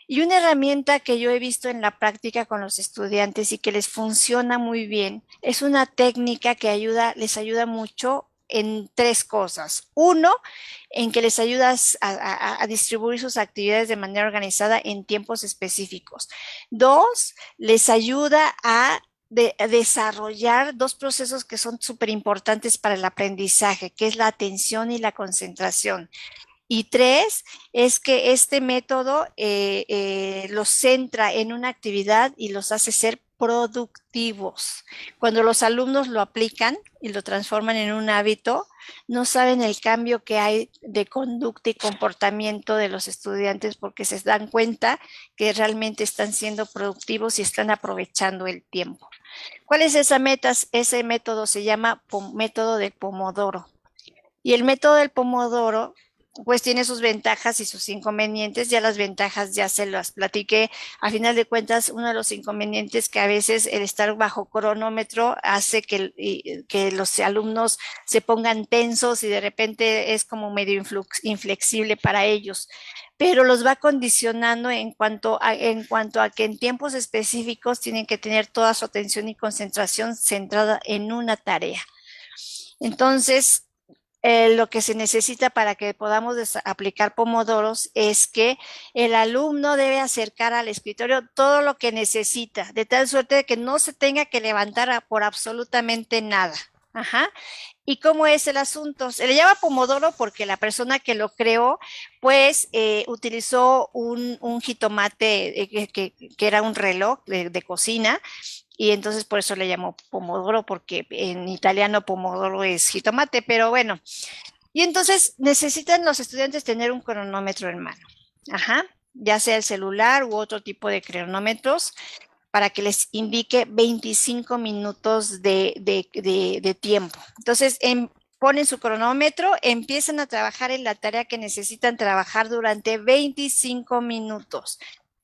[SPEAKER 2] Y una herramienta que yo he visto en la práctica con los estudiantes y que les funciona muy bien es una técnica que les ayuda mucho en tres cosas. Uno, en que les ayudas a distribuir sus actividades de manera organizada en tiempos específicos. Dos, les ayuda a desarrollar dos procesos que son súper importantes para el aprendizaje, que es la atención y la concentración. Y tres, es que este método los centra en una actividad y los hace ser productivos. Cuando los alumnos lo aplican y lo transforman en un hábito, no saben el cambio que hay de conducta y comportamiento de los estudiantes porque se dan cuenta que realmente están siendo productivos y están aprovechando el tiempo. ¿Cuál es esa meta? Ese método se llama método de Pomodoro. Y el método del Pomodoro pues tiene sus ventajas y sus inconvenientes. Ya las ventajas ya se las platiqué. A final de cuentas, uno de los inconvenientes que a veces el estar bajo cronómetro hace que los alumnos se pongan tensos y de repente es como medio inflexible para ellos, pero los va condicionando en cuanto a que en tiempos específicos tienen que tener toda su atención y concentración centrada en una tarea. Entonces, lo que se necesita para que podamos aplicar pomodoros es que el alumno debe acercar al escritorio todo lo que necesita, de tal suerte de que no se tenga que levantar por absolutamente nada. Ajá. ¿Y cómo es el asunto? Se le llama Pomodoro porque la persona que lo creó, pues, utilizó un jitomate que era un reloj de cocina, y entonces por eso le llamó Pomodoro, porque en italiano Pomodoro es jitomate, pero bueno. Y entonces necesitan los estudiantes tener un cronómetro en mano. Ajá. Ya sea el celular u otro tipo de cronómetros. para que les indique 25 minutos de tiempo. Entonces, ponen su cronómetro, empiezan a trabajar en la tarea que necesitan trabajar durante 25 minutos.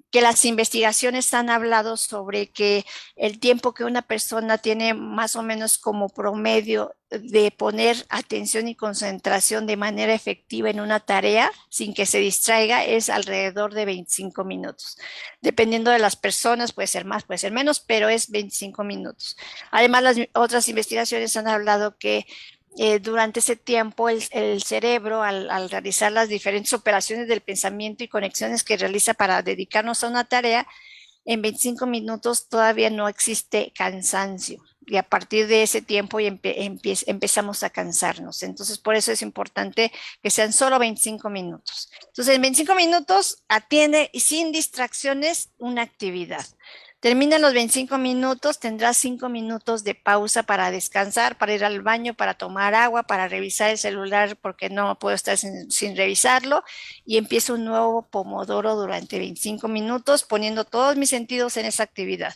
[SPEAKER 2] Que las investigaciones han hablado sobre que el tiempo que una persona tiene más o menos como promedio de poner atención y concentración de manera efectiva en una tarea sin que se distraiga es alrededor de 25 minutos. Dependiendo de las personas, puede ser más, puede ser menos, pero es 25 minutos. Además, las otras investigaciones han hablado que durante ese tiempo el cerebro, al realizar las diferentes operaciones del pensamiento y conexiones que realiza para dedicarnos a una tarea, en 25 minutos todavía no existe cansancio. Y a partir de ese tiempo empezamos a cansarnos. Entonces, por eso es importante que sean solo 25 minutos. Entonces, en 25 minutos atiende sin distracciones una actividad. Terminan los 25 minutos, tendrás 5 minutos de pausa para descansar, para ir al baño, para tomar agua, para revisar el celular porque no puedo estar sin revisarlo, y empiezo un nuevo pomodoro durante 25 minutos poniendo todos mis sentidos en esa actividad.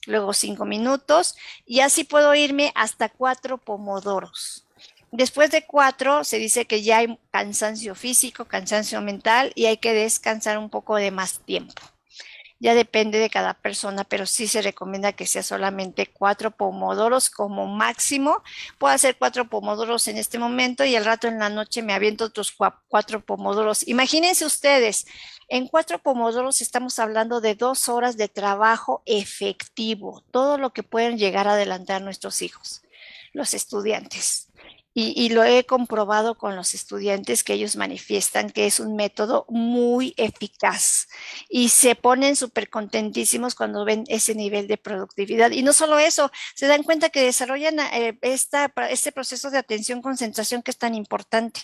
[SPEAKER 2] Luego 5 minutos y así puedo irme hasta 4 pomodoros. Después de 4 se dice que ya hay cansancio físico, cansancio mental y hay que descansar un poco de más tiempo. Ya depende de cada persona, pero sí se recomienda que sea solamente 4 pomodoros como máximo. Puedo hacer 4 pomodoros en este momento y al rato en la noche me aviento otros 4 pomodoros. Imagínense ustedes, en 4 pomodoros estamos hablando de 2 horas de trabajo efectivo, todo lo que pueden llegar a adelantar nuestros hijos, los estudiantes. Y lo he comprobado con los estudiantes que ellos manifiestan que es un método muy eficaz y se ponen súper contentísimos cuando ven ese nivel de productividad. Y no solo eso, se dan cuenta que desarrollan este proceso de atención, concentración que es tan importante.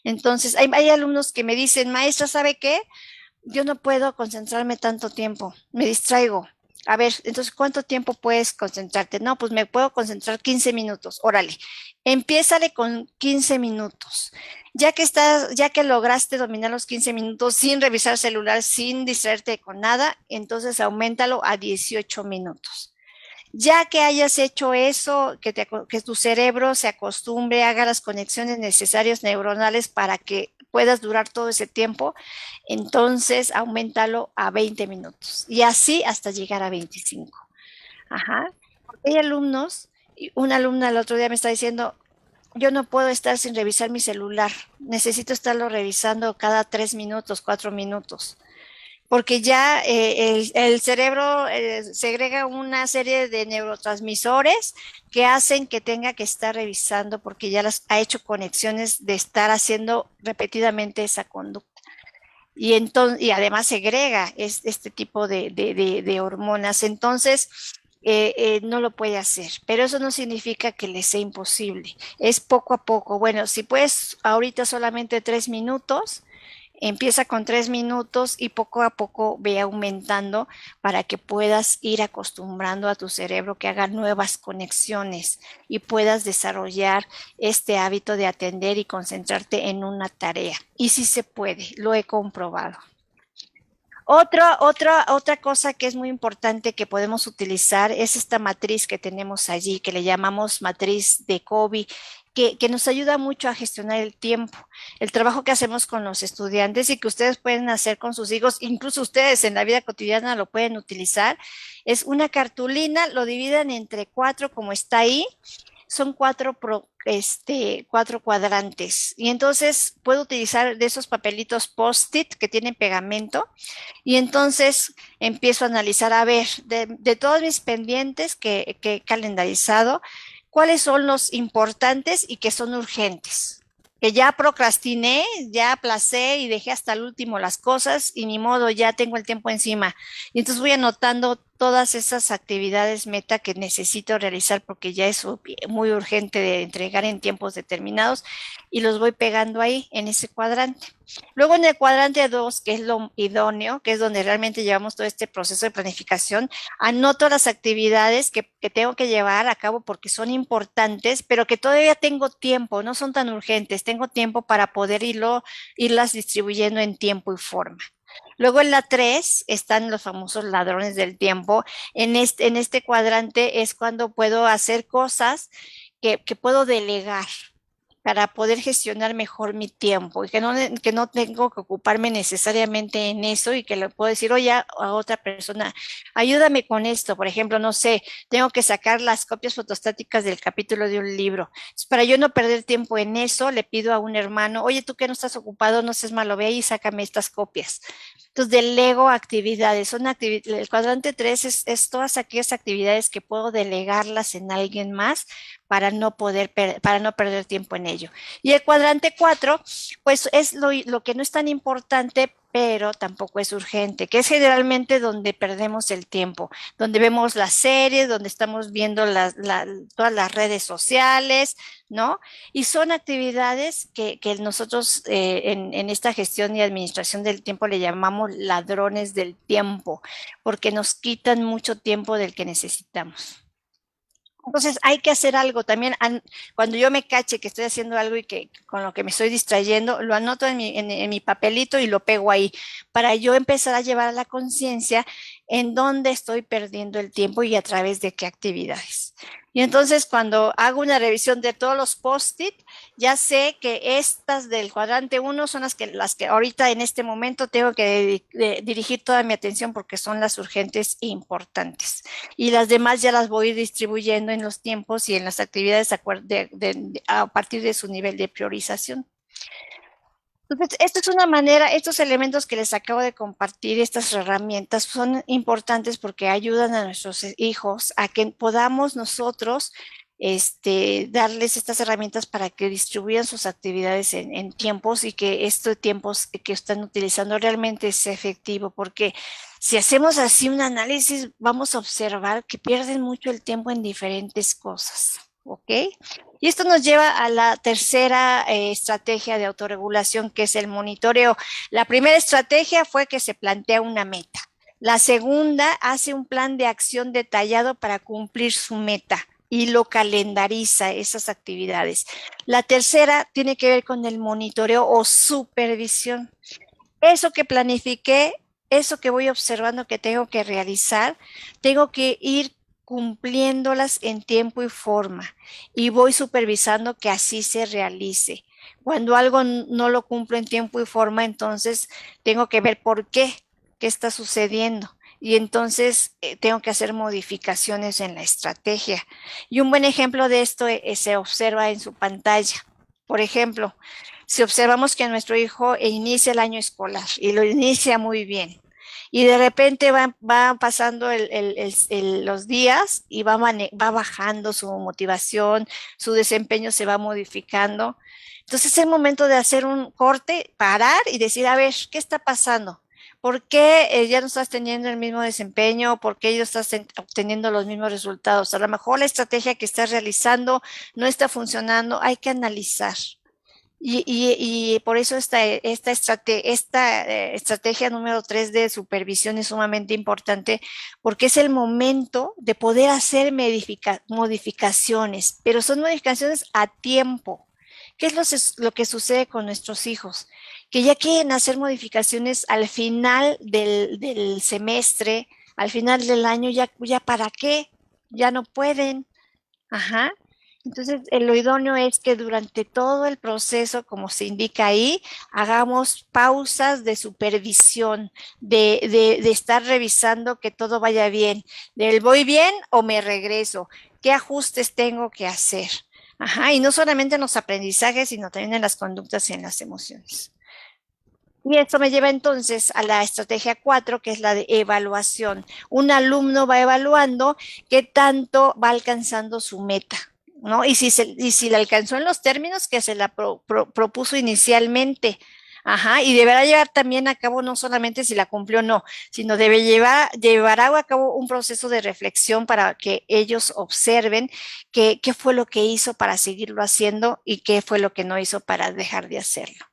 [SPEAKER 2] Entonces, hay alumnos que me dicen, maestra, ¿sabe qué? Yo no puedo concentrarme tanto tiempo, me distraigo. A ver, entonces, ¿cuánto tiempo puedes concentrarte? No, pues me puedo concentrar 15 minutos. Órale, empiézale con 15 minutos. Ya que lograste dominar los 15 minutos sin revisar celular, sin distraerte con nada, entonces auméntalo a 18 minutos. Ya que hayas hecho eso, que tu cerebro se acostumbre, haga las conexiones necesarias neuronales para que puedas durar todo ese tiempo, entonces aumentalo a 20 minutos y así hasta llegar a 25. Ajá. Porque hay alumnos, y una alumna el otro día me está diciendo, yo no puedo estar sin revisar mi celular, necesito estarlo revisando cada 3 minutos, 4 minutos porque ya el cerebro segrega una serie de neurotransmisores que hacen que tenga que estar revisando porque ya las ha hecho conexiones de estar haciendo repetidamente esa conducta. Y además segrega este tipo de hormonas. Entonces, no lo puede hacer, pero eso no significa que le sea imposible. Es poco a poco. Bueno, si puedes ahorita solamente 3 minutos, empieza con 3 minutos y poco a poco ve aumentando para que puedas ir acostumbrando a tu cerebro que haga nuevas conexiones y puedas desarrollar este hábito de atender y concentrarte en una tarea. Y sí se puede, lo he comprobado. Otra cosa que es muy importante que podemos utilizar es esta matriz que tenemos allí, que le llamamos matriz de Covey, que nos ayuda mucho a gestionar el tiempo. El trabajo que hacemos con los estudiantes y que ustedes pueden hacer con sus hijos, incluso ustedes en la vida cotidiana lo pueden utilizar, es una cartulina, lo dividen entre 4 como está ahí, son 4 cuadrantes. Y entonces puedo utilizar de esos papelitos post-it que tienen pegamento. Y entonces empiezo a analizar, a ver, de todos mis pendientes que he calendarizado, cuáles son los importantes y que son urgentes. Que ya procrastiné, ya aplacé y dejé hasta el último las cosas y ni modo, ya tengo el tiempo encima. Y entonces voy anotando todas esas actividades meta que necesito realizar porque ya es muy urgente de entregar en tiempos determinados y los voy pegando ahí en ese cuadrante. Luego en el cuadrante 2, que es lo idóneo, que es donde realmente llevamos todo este proceso de planificación, anoto las actividades que tengo que llevar a cabo porque son importantes, pero que todavía tengo tiempo, no son tan urgentes, tengo tiempo para poder irlas distribuyendo en tiempo y forma. Luego en la 3 están los famosos ladrones del tiempo. En este cuadrante es cuando puedo hacer cosas que puedo delegar para poder gestionar mejor mi tiempo y que no tengo que ocuparme necesariamente en eso y que le puedo decir, oye, a otra persona, ayúdame con esto. Por ejemplo, no sé, tengo que sacar las copias fotostáticas del capítulo de un libro. Para yo no perder tiempo en eso, le pido a un hermano, oye, tú que no estás ocupado, no seas malo, ve y sácame estas copias. Entonces, delego actividades. El cuadrante 3 es todas aquellas actividades que puedo delegarlas en alguien más para no perder tiempo en ello. Y el cuadrante 4, pues es lo que no es tan importante, pero tampoco es urgente, que es generalmente donde perdemos el tiempo, donde vemos las series, donde estamos viendo todas las redes sociales, ¿no? Y son actividades que nosotros en esta gestión y administración del tiempo le llamamos ladrones del tiempo, porque nos quitan mucho tiempo del que necesitamos. Entonces hay que hacer algo también. Cuando yo me cache que estoy haciendo algo y que con lo que me estoy distrayendo, lo anoto en mi papelito y lo pego ahí para yo empezar a llevar a la conciencia en dónde estoy perdiendo el tiempo y a través de qué actividades. Y entonces cuando hago una revisión de todos los post-it, ya sé que estas del cuadrante 1 son las que ahorita en este momento tengo que dirigir toda mi atención porque son las urgentes e importantes. Y las demás ya las voy distribuyendo en los tiempos y en las actividades a partir de su nivel de priorización. Entonces, esto es una manera, estos elementos que les acabo de compartir, estas herramientas, son importantes porque ayudan a nuestros hijos a que podamos nosotros darles estas herramientas para que distribuyan sus actividades en tiempos y que estos tiempos que están utilizando realmente sea efectivo, porque si hacemos así un análisis, vamos a observar que pierden mucho el tiempo en diferentes cosas, ¿ok? Y esto nos lleva a la tercera estrategia de autorregulación, que es el monitoreo. La primera estrategia fue que se plantea una meta. La segunda hace un plan de acción detallado para cumplir su meta y lo calendariza esas actividades. La tercera tiene que ver con el monitoreo o supervisión. Eso que planifiqué, eso que voy observando que tengo que realizar, tengo que ir cumpliéndolas en tiempo y forma y voy supervisando que así se realice. Cuando algo no lo cumplo en tiempo y forma, entonces tengo que ver por qué está sucediendo. Y entonces tengo que hacer modificaciones en la estrategia. Y un buen ejemplo de esto se observa en su pantalla. Por ejemplo, si observamos que nuestro hijo inicia el año escolar y lo inicia muy bien, y de repente va pasando los días y va bajando su motivación, su desempeño se va modificando. Entonces es el momento de hacer un corte, parar y decir, a ver, ¿qué está pasando? ¿Por qué ya no estás teniendo el mismo desempeño? ¿Por qué ya estás obteniendo los mismos resultados? A lo mejor la estrategia que estás realizando no está funcionando, hay que analizar. Y por eso esta estrategia número 3 de supervisión es sumamente importante porque es el momento de poder hacer modificaciones, pero son modificaciones a tiempo. ¿Qué es lo que sucede con nuestros hijos? Que ya quieren hacer modificaciones al final del semestre, al final del año, ya para qué, ya no pueden. Ajá. Entonces, lo idóneo es que durante todo el proceso, como se indica ahí, hagamos pausas de supervisión, de estar revisando que todo vaya bien, del voy bien o me regreso, qué ajustes tengo que hacer. Ajá, y no solamente en los aprendizajes, sino también en las conductas y en las emociones. Y esto me lleva entonces a la estrategia 4, que es la de evaluación. Un alumno va evaluando qué tanto va alcanzando su meta, ¿no? Y si la alcanzó en los términos que se la propuso inicialmente. Ajá, y deberá llevar también a cabo no solamente si la cumplió o no, sino llevará a cabo un proceso de reflexión para que ellos observen qué fue lo que hizo para seguirlo haciendo y qué fue lo que no hizo para dejar de hacerlo.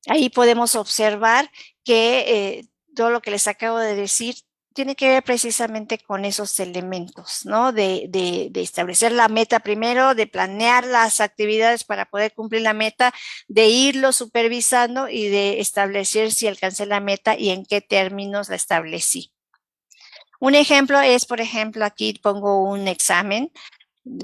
[SPEAKER 2] Ahí podemos observar que todo lo que les acabo de decir tiene que ver precisamente con esos elementos, ¿no? De establecer la meta primero, de planear las actividades para poder cumplir la meta, de irlo supervisando y de establecer si alcancé la meta y en qué términos la establecí. Un ejemplo es, por ejemplo, aquí pongo un examen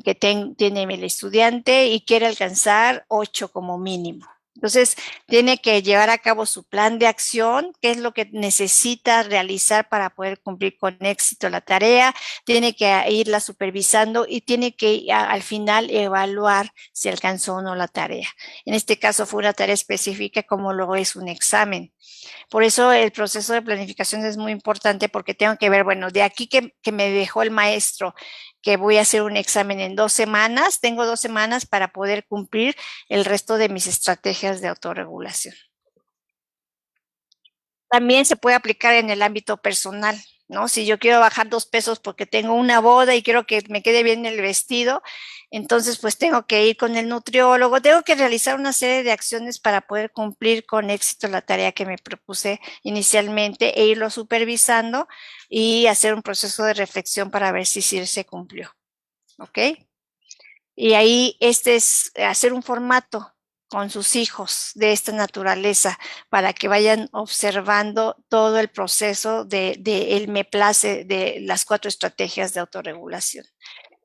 [SPEAKER 2] que tiene el estudiante y quiere alcanzar 8 como mínimo. Entonces, tiene que llevar a cabo su plan de acción, qué es lo que necesita realizar para poder cumplir con éxito la tarea, tiene que irla supervisando y tiene que al final evaluar si alcanzó o no la tarea. En este caso fue una tarea específica como lo es un examen. Por eso el proceso de planificación es muy importante porque tengo que ver, bueno, de aquí que me dejó el maestro, que voy a hacer un examen en 2 semanas, tengo 2 semanas para poder cumplir el resto de mis estrategias de autorregulación. También se puede aplicar en el ámbito personal, ¿no? Si yo quiero bajar 2 pesos porque tengo una boda y quiero que me quede bien el vestido, entonces pues tengo que ir con el nutriólogo, tengo que realizar una serie de acciones para poder cumplir con éxito la tarea que me propuse inicialmente e irlo supervisando y hacer un proceso de reflexión para ver si sí se cumplió, ¿ok? Y ahí este es hacer un formato con sus hijos de esta naturaleza para que vayan observando todo el proceso de el me place de las 4 estrategias de autorregulación.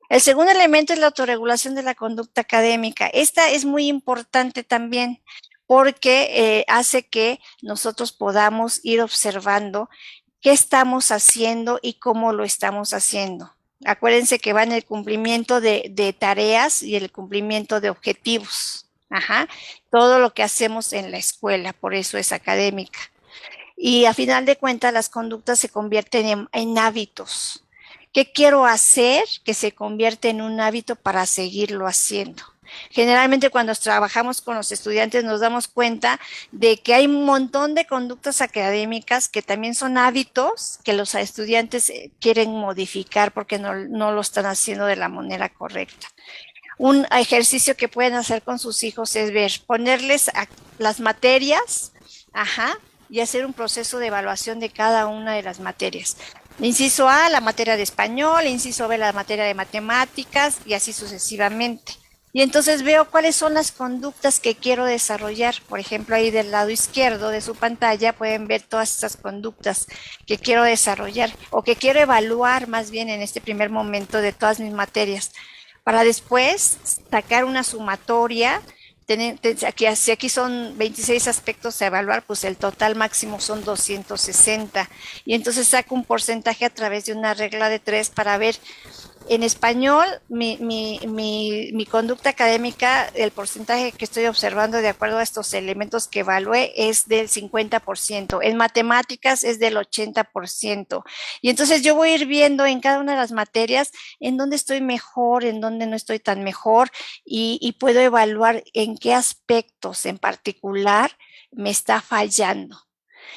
[SPEAKER 2] El segundo elemento es la autorregulación de la conducta académica. Esta es muy importante también porque hace que nosotros podamos ir observando qué estamos haciendo y cómo lo estamos haciendo. Acuérdense que va en el cumplimiento de tareas y el cumplimiento de objetivos. Ajá. Todo lo que hacemos en la escuela, por eso es académica. Y a final de cuentas, las conductas se convierten en hábitos. ¿Qué quiero hacer? Que se convierte en un hábito para seguirlo haciendo. Generalmente cuando trabajamos con los estudiantes nos damos cuenta de que hay un montón de conductas académicas que también son hábitos que los estudiantes quieren modificar porque no lo están haciendo de la manera correcta. Un ejercicio que pueden hacer con sus hijos es ver, ponerles las materias, ajá, y hacer un proceso de evaluación de cada una de las materias. Inciso A, la materia de español, inciso B, la materia de matemáticas y así sucesivamente. Y entonces veo cuáles son las conductas que quiero desarrollar. Por ejemplo, ahí del lado izquierdo de su pantalla pueden ver todas estas conductas que quiero desarrollar o que quiero evaluar más bien en este primer momento de todas mis materias, para después sacar una sumatoria. Si aquí son 26 aspectos a evaluar, pues el total máximo son 260. Y entonces saco un porcentaje a través de una regla de 3 para ver en español, mi conducta académica, el porcentaje que estoy observando de acuerdo a estos elementos que evalué es del 50%. En matemáticas es del 80%. Y entonces yo voy a ir viendo en cada una de las materias en dónde estoy mejor, en dónde no estoy tan mejor y puedo evaluar en qué aspectos en particular me está fallando.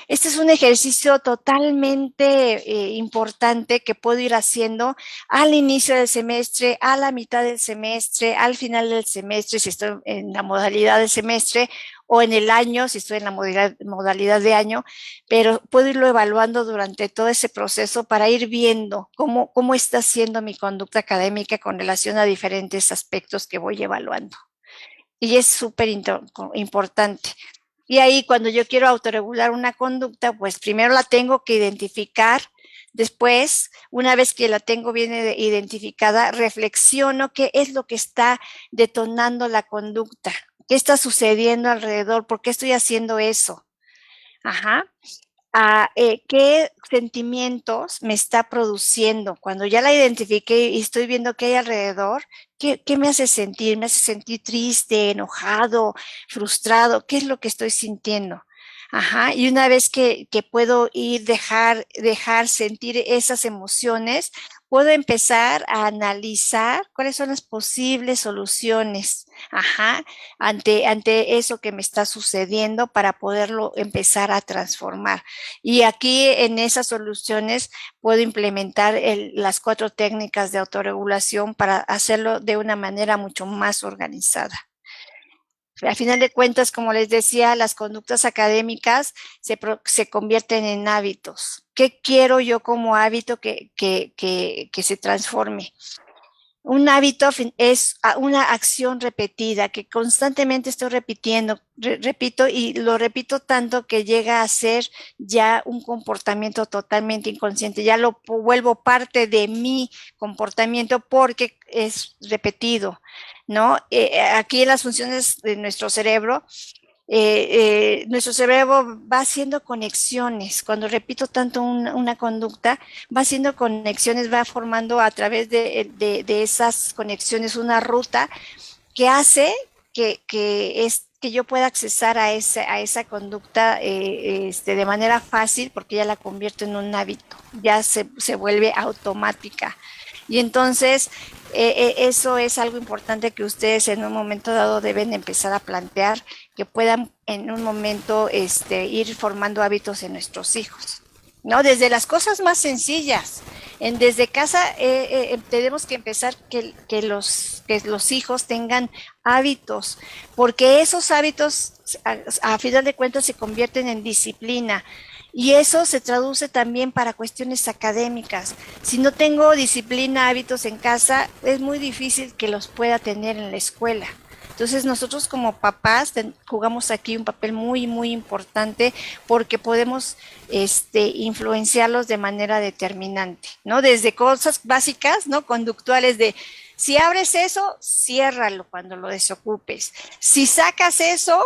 [SPEAKER 2] Este es un ejercicio totalmente importante que puedo ir haciendo al inicio del semestre, a la mitad del semestre, al final del semestre, si estoy en la modalidad del semestre, o en el año, si estoy en la modalidad de año, pero puedo irlo evaluando durante todo ese proceso para ir viendo cómo está siendo mi conducta académica con relación a diferentes aspectos que voy evaluando. Y es súper importante. Y ahí cuando yo quiero autorregular una conducta, pues primero la tengo que identificar, después, una vez que la tengo bien identificada, reflexiono qué es lo que está detonando la conducta, qué está sucediendo alrededor, por qué estoy haciendo eso. Ajá. Qué sentimientos me está produciendo. Cuando ya la identifiqué y estoy viendo qué hay alrededor, ¿qué me hace sentir? ¿Me hace sentir triste, enojado, frustrado? ¿Qué es lo que estoy sintiendo? Ajá, y una vez que puedo dejar sentir esas emociones, puedo empezar a analizar cuáles son las posibles soluciones, ajá, ante eso que me está sucediendo para poderlo empezar a transformar. Y aquí en esas soluciones puedo implementar las 4 técnicas de autorregulación para hacerlo de una manera mucho más organizada. Al final de cuentas, como les decía, las conductas académicas se convierten en hábitos. ¿Qué quiero yo como hábito que se transforme? Un hábito es una acción repetida que constantemente estoy repitiendo, repito y lo repito tanto que llega a ser ya un comportamiento totalmente inconsciente. Ya lo vuelvo parte de mi comportamiento porque es repetido, ¿no? Aquí en las funciones de nuestro cerebro va haciendo conexiones. Cuando repito tanto una conducta, va haciendo conexiones, va formando a través de esas conexiones una ruta que hace que yo pueda accesar a esa conducta de manera fácil porque ya la convierto en un hábito, ya se vuelve automática. Y entonces eso es algo importante que ustedes en un momento dado deben empezar a plantear, que puedan en un momento ir formando hábitos en nuestros hijos, ¿no? Desde las cosas más sencillas. Desde casa tenemos que empezar que los hijos tengan hábitos, porque esos hábitos a final de cuentas se convierten en disciplina. Y eso se traduce también para cuestiones académicas. Si no tengo disciplina, hábitos en casa, es muy difícil que los pueda tener en la escuela. Entonces nosotros como papás jugamos aquí un papel muy, muy importante porque podemos influenciarlos de manera determinante, ¿no? Desde cosas básicas, ¿no? Conductuales de, si abres eso, ciérralo cuando lo desocupes. Si sacas eso,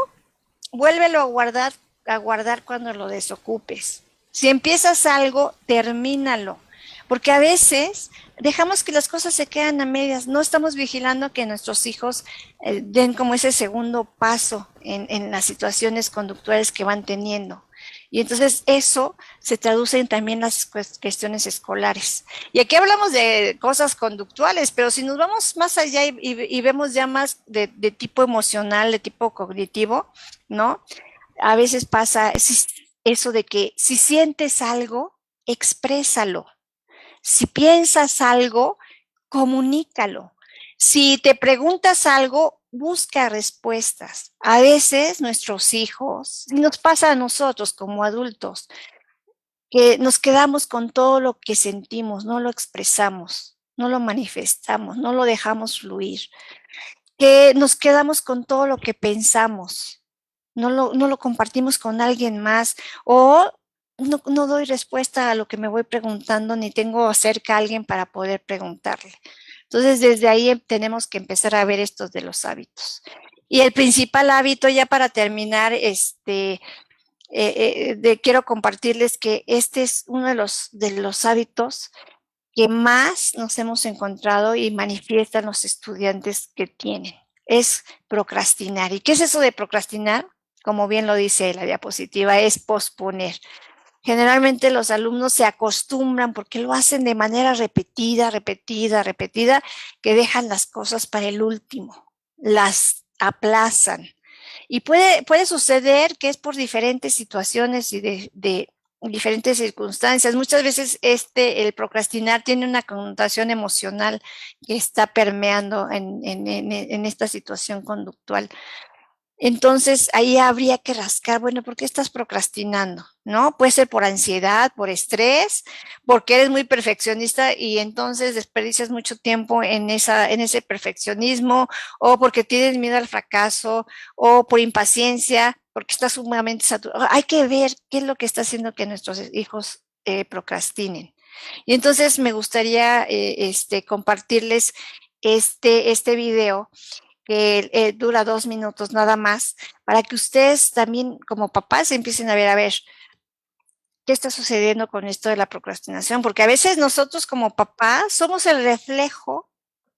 [SPEAKER 2] vuélvelo a guardar cuando lo desocupes. Si empiezas algo, termínalo. Porque a veces dejamos que las cosas se quedan a medias, no estamos vigilando que nuestros hijos den como ese segundo paso en las situaciones conductuales que van teniendo. Y entonces eso se traduce en también las cuestiones escolares. Y aquí hablamos de cosas conductuales, pero si nos vamos más allá y vemos ya más de tipo emocional, de tipo cognitivo, ¿no? A veces pasa eso de que si sientes algo, exprésalo. Si piensas algo, comunícalo. Si te preguntas algo, busca respuestas. A veces nuestros hijos, y nos pasa a nosotros como adultos, que nos quedamos con todo lo que sentimos, no lo expresamos, no lo manifestamos, no lo dejamos fluir, que nos quedamos con todo lo que pensamos, no lo compartimos con alguien más o no doy respuesta a lo que me voy preguntando ni tengo cerca a alguien para poder preguntarle. Entonces, desde ahí tenemos que empezar a ver estos de los hábitos. Y el principal hábito, ya para terminar, quiero compartirles que este es uno de los hábitos que más nos hemos encontrado y manifiestan los estudiantes que tienen. Es procrastinar. ¿Y qué es eso de procrastinar? Como bien lo dice la diapositiva, es posponer. Generalmente los alumnos se acostumbran porque lo hacen de manera repetida, repetida, repetida, que dejan las cosas para el último, las aplazan. Y puede suceder que es por diferentes situaciones y de diferentes circunstancias. Muchas veces el procrastinar tiene una connotación emocional que está permeando en esta situación conductual. Entonces ahí habría que rascar, bueno, ¿por qué estás procrastinando? ¿No? Puede ser por ansiedad, por estrés, porque eres muy perfeccionista y entonces desperdicias mucho tiempo en ese perfeccionismo, o porque tienes miedo al fracaso, o por impaciencia, porque estás sumamente saturado. Hay que ver qué es lo que está haciendo que nuestros hijos procrastinen. Y entonces me gustaría compartirles este video que dura 2 minutos nada más, para que ustedes también como papás empiecen a ver qué está sucediendo con esto de la procrastinación, porque a veces nosotros como papás somos el reflejo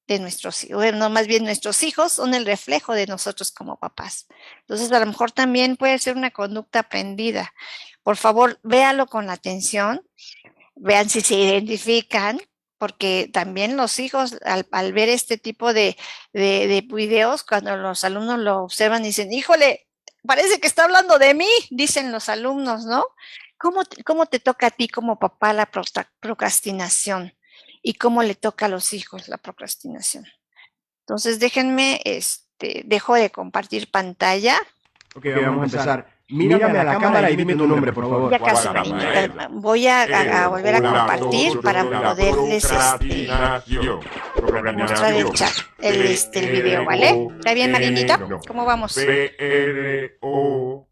[SPEAKER 2] de nuestros hijos, bueno, más bien nuestros hijos son el reflejo de nosotros como papás. Entonces, a lo mejor también puede ser una conducta aprendida. Por favor, véalo con atención, vean si se identifican, porque también los hijos al ver este tipo de videos, cuando los alumnos lo observan, dicen, híjole, parece que está hablando de mí, dicen los alumnos, ¿no? ¿Cómo te toca a ti como papá la procrastinación? ¿Y cómo le toca a los hijos la procrastinación? Entonces, déjenme dejo de compartir pantalla.
[SPEAKER 3] Ok, vamos a empezar. Mírame a la cámara y dime tu nombre, por favor.
[SPEAKER 2] Ya casi, Marinita. Voy a volver a compartir para poderles mostrar el chat, el video, ¿vale? ¿Está bien, Marinita? ¿Cómo vamos?
[SPEAKER 4] PRO.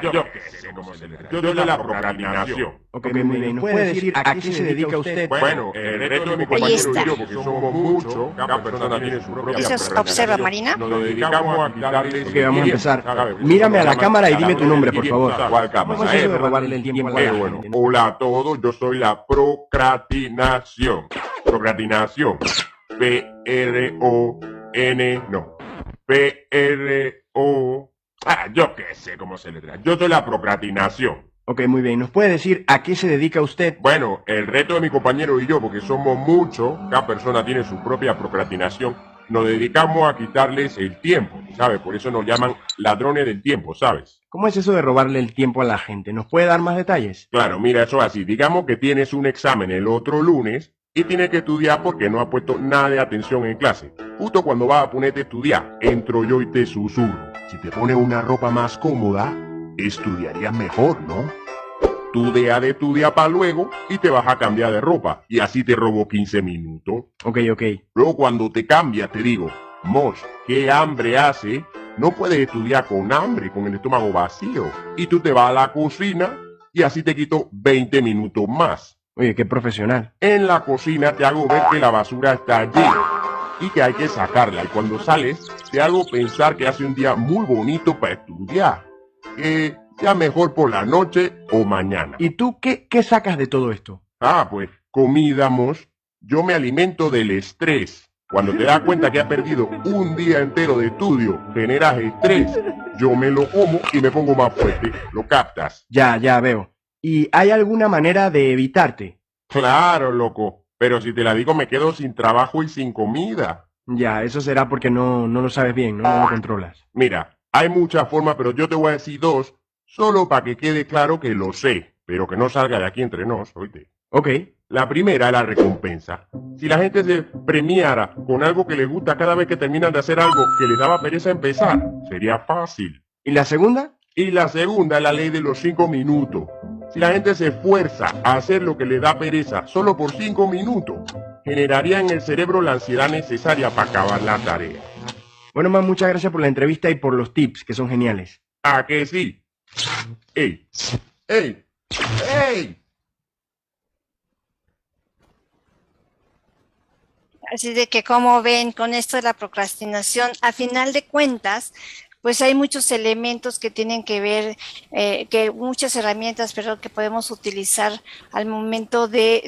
[SPEAKER 4] Yo qué sé cómo se le da. Yo de la procrastinación.
[SPEAKER 3] Ok, muy bien. ¿Nos puede decir a qué se dedica usted?
[SPEAKER 4] Bueno, el resto de mi compañero y yo, porque somos muchos, cada persona tiene su propia
[SPEAKER 2] Eso
[SPEAKER 4] procrastinación.
[SPEAKER 2] observa, Marina.
[SPEAKER 4] Nos dedicamos a quitarles
[SPEAKER 3] Ok, vamos a empezar. Mírame a la cámara y dime tu nombre, por favor.
[SPEAKER 4] ¿Cuál
[SPEAKER 3] ¿Cómo
[SPEAKER 4] cámara?
[SPEAKER 3] es eso de robarle el tiempo a la
[SPEAKER 4] Bueno,
[SPEAKER 3] gente?
[SPEAKER 4] hola a todos, yo soy la procrastinación. Procrastinación. P-R-O-N, no. P-R-O... yo qué sé cómo se le trae. Yo soy la procrastinación.
[SPEAKER 3] Ok, muy bien. ¿Nos puede decir a qué se dedica usted?
[SPEAKER 4] Bueno, el resto de mi compañero y yo, porque somos muchos, cada persona tiene su propia procrastinación, nos dedicamos a quitarles el tiempo, ¿sabes? Por eso nos llaman ladrones del tiempo, ¿sabes?
[SPEAKER 3] ¿Cómo es eso de robarle el tiempo a la gente? ¿Nos puede dar más detalles?
[SPEAKER 4] Claro, mira, eso es así. Digamos que tienes un examen el otro lunes y tienes que estudiar porque no has puesto nada de atención en clase. Justo cuando vas a ponerte a estudiar, entro yo y te susurro. Si te pones una ropa más cómoda, estudiarías mejor, ¿no? Tú dejas de estudiar para luego y te vas a cambiar de ropa. Y así te robo 15 minutos.
[SPEAKER 3] Ok.
[SPEAKER 4] Luego cuando te cambias te digo, Mosh, ¿qué hambre hace? No puedes estudiar con hambre, con el estómago vacío. Y tú te vas a la cocina y así te quito 20 minutos más.
[SPEAKER 3] Oye, qué profesional.
[SPEAKER 4] En la cocina te hago ver que la basura está allí y que hay que sacarla. Y cuando sales, te hago pensar que hace un día muy bonito para estudiar. Que sea mejor por la noche o mañana.
[SPEAKER 3] ¿Y tú qué sacas de todo esto?
[SPEAKER 4] Pues, comida, Mosh. Yo me alimento del estrés. Cuando te das cuenta que has perdido un día entero de estudio, generas estrés. Yo me lo como y me pongo más fuerte. ¿Lo captas?
[SPEAKER 3] Ya veo. ¿Y hay alguna manera de evitarte?
[SPEAKER 4] Claro, loco. Pero si te la digo, me quedo sin trabajo y sin comida.
[SPEAKER 3] Ya, eso será porque no lo sabes bien, ¿no? No lo controlas.
[SPEAKER 4] Mira, hay muchas formas, pero yo te voy a decir dos, solo para que quede claro que lo sé, pero que no salga de aquí entre nos, oíste.
[SPEAKER 3] Ok.
[SPEAKER 4] La primera es la recompensa. Si la gente se premiara con algo que les gusta cada vez que terminan de hacer algo que les daba pereza empezar, sería fácil.
[SPEAKER 3] ¿Y la segunda?
[SPEAKER 4] Y la segunda es la ley de los 5 minutos. Si la gente se esfuerza a hacer lo que le da pereza solo por 5 minutos, generaría en el cerebro la ansiedad necesaria para acabar la tarea.
[SPEAKER 3] Bueno, man, muchas gracias por la entrevista y por los tips, que son geniales.
[SPEAKER 4] ¿A que sí? ¡Ey! ¡Ey! ¡Ey!
[SPEAKER 2] Así de que, como ven, con esto de la procrastinación, a final de cuentas, pues hay muchos elementos que tienen que ver, muchas herramientas, perdón, que podemos utilizar al momento de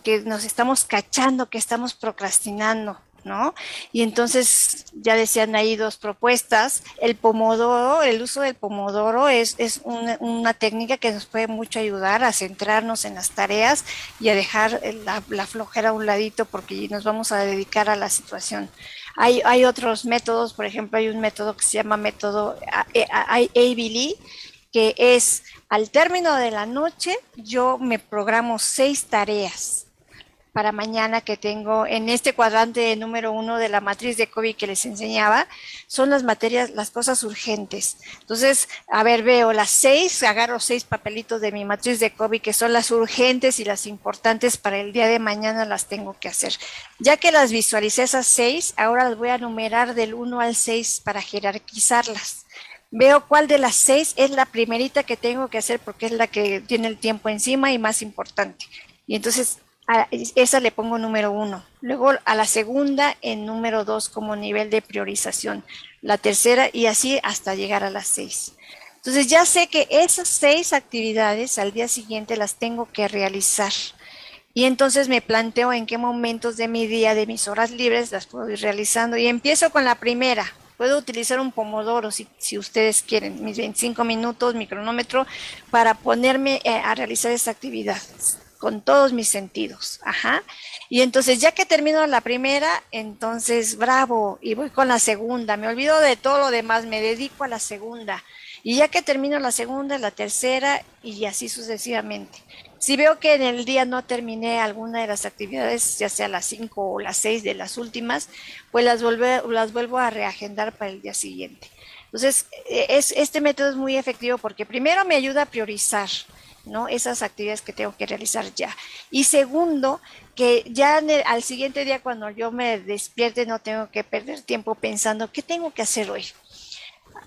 [SPEAKER 2] que nos estamos cachando, que estamos procrastinando, ¿no? Y entonces ya decían ahí dos propuestas. El pomodoro, el uso del pomodoro es una técnica que nos puede mucho ayudar a centrarnos en las tareas y a dejar la flojera a un ladito porque nos vamos a dedicar a la situación. Hay otros métodos, por ejemplo, hay un método que se llama método ABLE, que es al término de la noche yo me programo 6 tareas para mañana que tengo en este cuadrante número 1 de la matriz de Covey que les enseñaba, son las materias, las cosas urgentes. Entonces, a ver, veo las 6, agarro 6 papelitos de mi matriz de Covey que son las urgentes y las importantes para el día de mañana las tengo que hacer. Ya que las visualicé esas 6, ahora las voy a numerar del 1 al 6 para jerarquizarlas. Veo cuál de las 6 es la primerita que tengo que hacer porque es la que tiene el tiempo encima y más importante. Y entonces a esa le pongo número 1. Luego a la segunda en número 2 como nivel de priorización. La tercera y así hasta llegar a las 6. Entonces ya sé que esas 6 actividades al día siguiente las tengo que realizar. Y entonces me planteo en qué momentos de mi día, de mis horas libres, las puedo ir realizando. Y empiezo con la primera. Puedo utilizar un pomodoro si ustedes quieren, mis 25 minutos, mi cronómetro, para ponerme a realizar esa actividad con todos mis sentidos. Y entonces ya que termino la primera, entonces bravo, y voy con la segunda. Me olvido de todo lo demás, me dedico a la segunda. Y ya que termino la segunda, la tercera, y así sucesivamente. Si veo que en el día no terminé alguna de las actividades, ya sea las 5 o las 6 de las últimas, pues las vuelvo a reagendar para el día siguiente. Entonces, este método es muy efectivo porque primero me ayuda a priorizar, ¿no? Esas actividades que tengo que realizar ya. Y segundo, que ya al siguiente día cuando yo me despierte no tengo que perder tiempo pensando qué tengo que hacer hoy,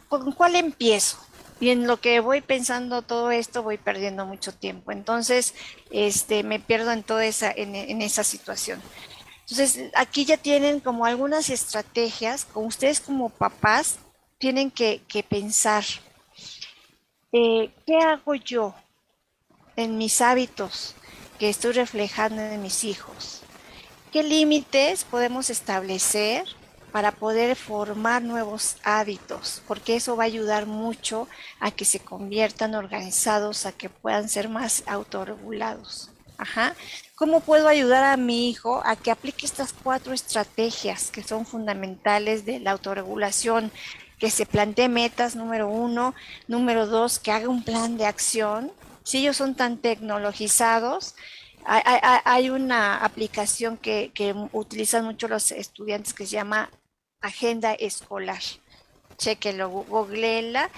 [SPEAKER 2] con cuál empiezo. Y en lo que voy pensando todo esto voy perdiendo mucho tiempo. Entonces, me pierdo en toda en esa situación. Entonces, aquí ya tienen como algunas estrategias, con ustedes como papás tienen que pensar, ¿qué hago yo en mis hábitos que estoy reflejando en mis hijos? ¿Qué límites podemos establecer para poder formar nuevos hábitos? Porque eso va a ayudar mucho a que se conviertan organizados, a que puedan ser más autorregulados. Ajá. ¿Cómo puedo ayudar a mi hijo a que aplique estas 4 estrategias que son fundamentales de la autorregulación? Que se plantee metas, número 1. Número 2, que haga un plan de acción. Si ellos son tan tecnologizados, hay una aplicación que utilizan mucho los estudiantes que se llama Agenda Escolar. Chequenlo, googleenla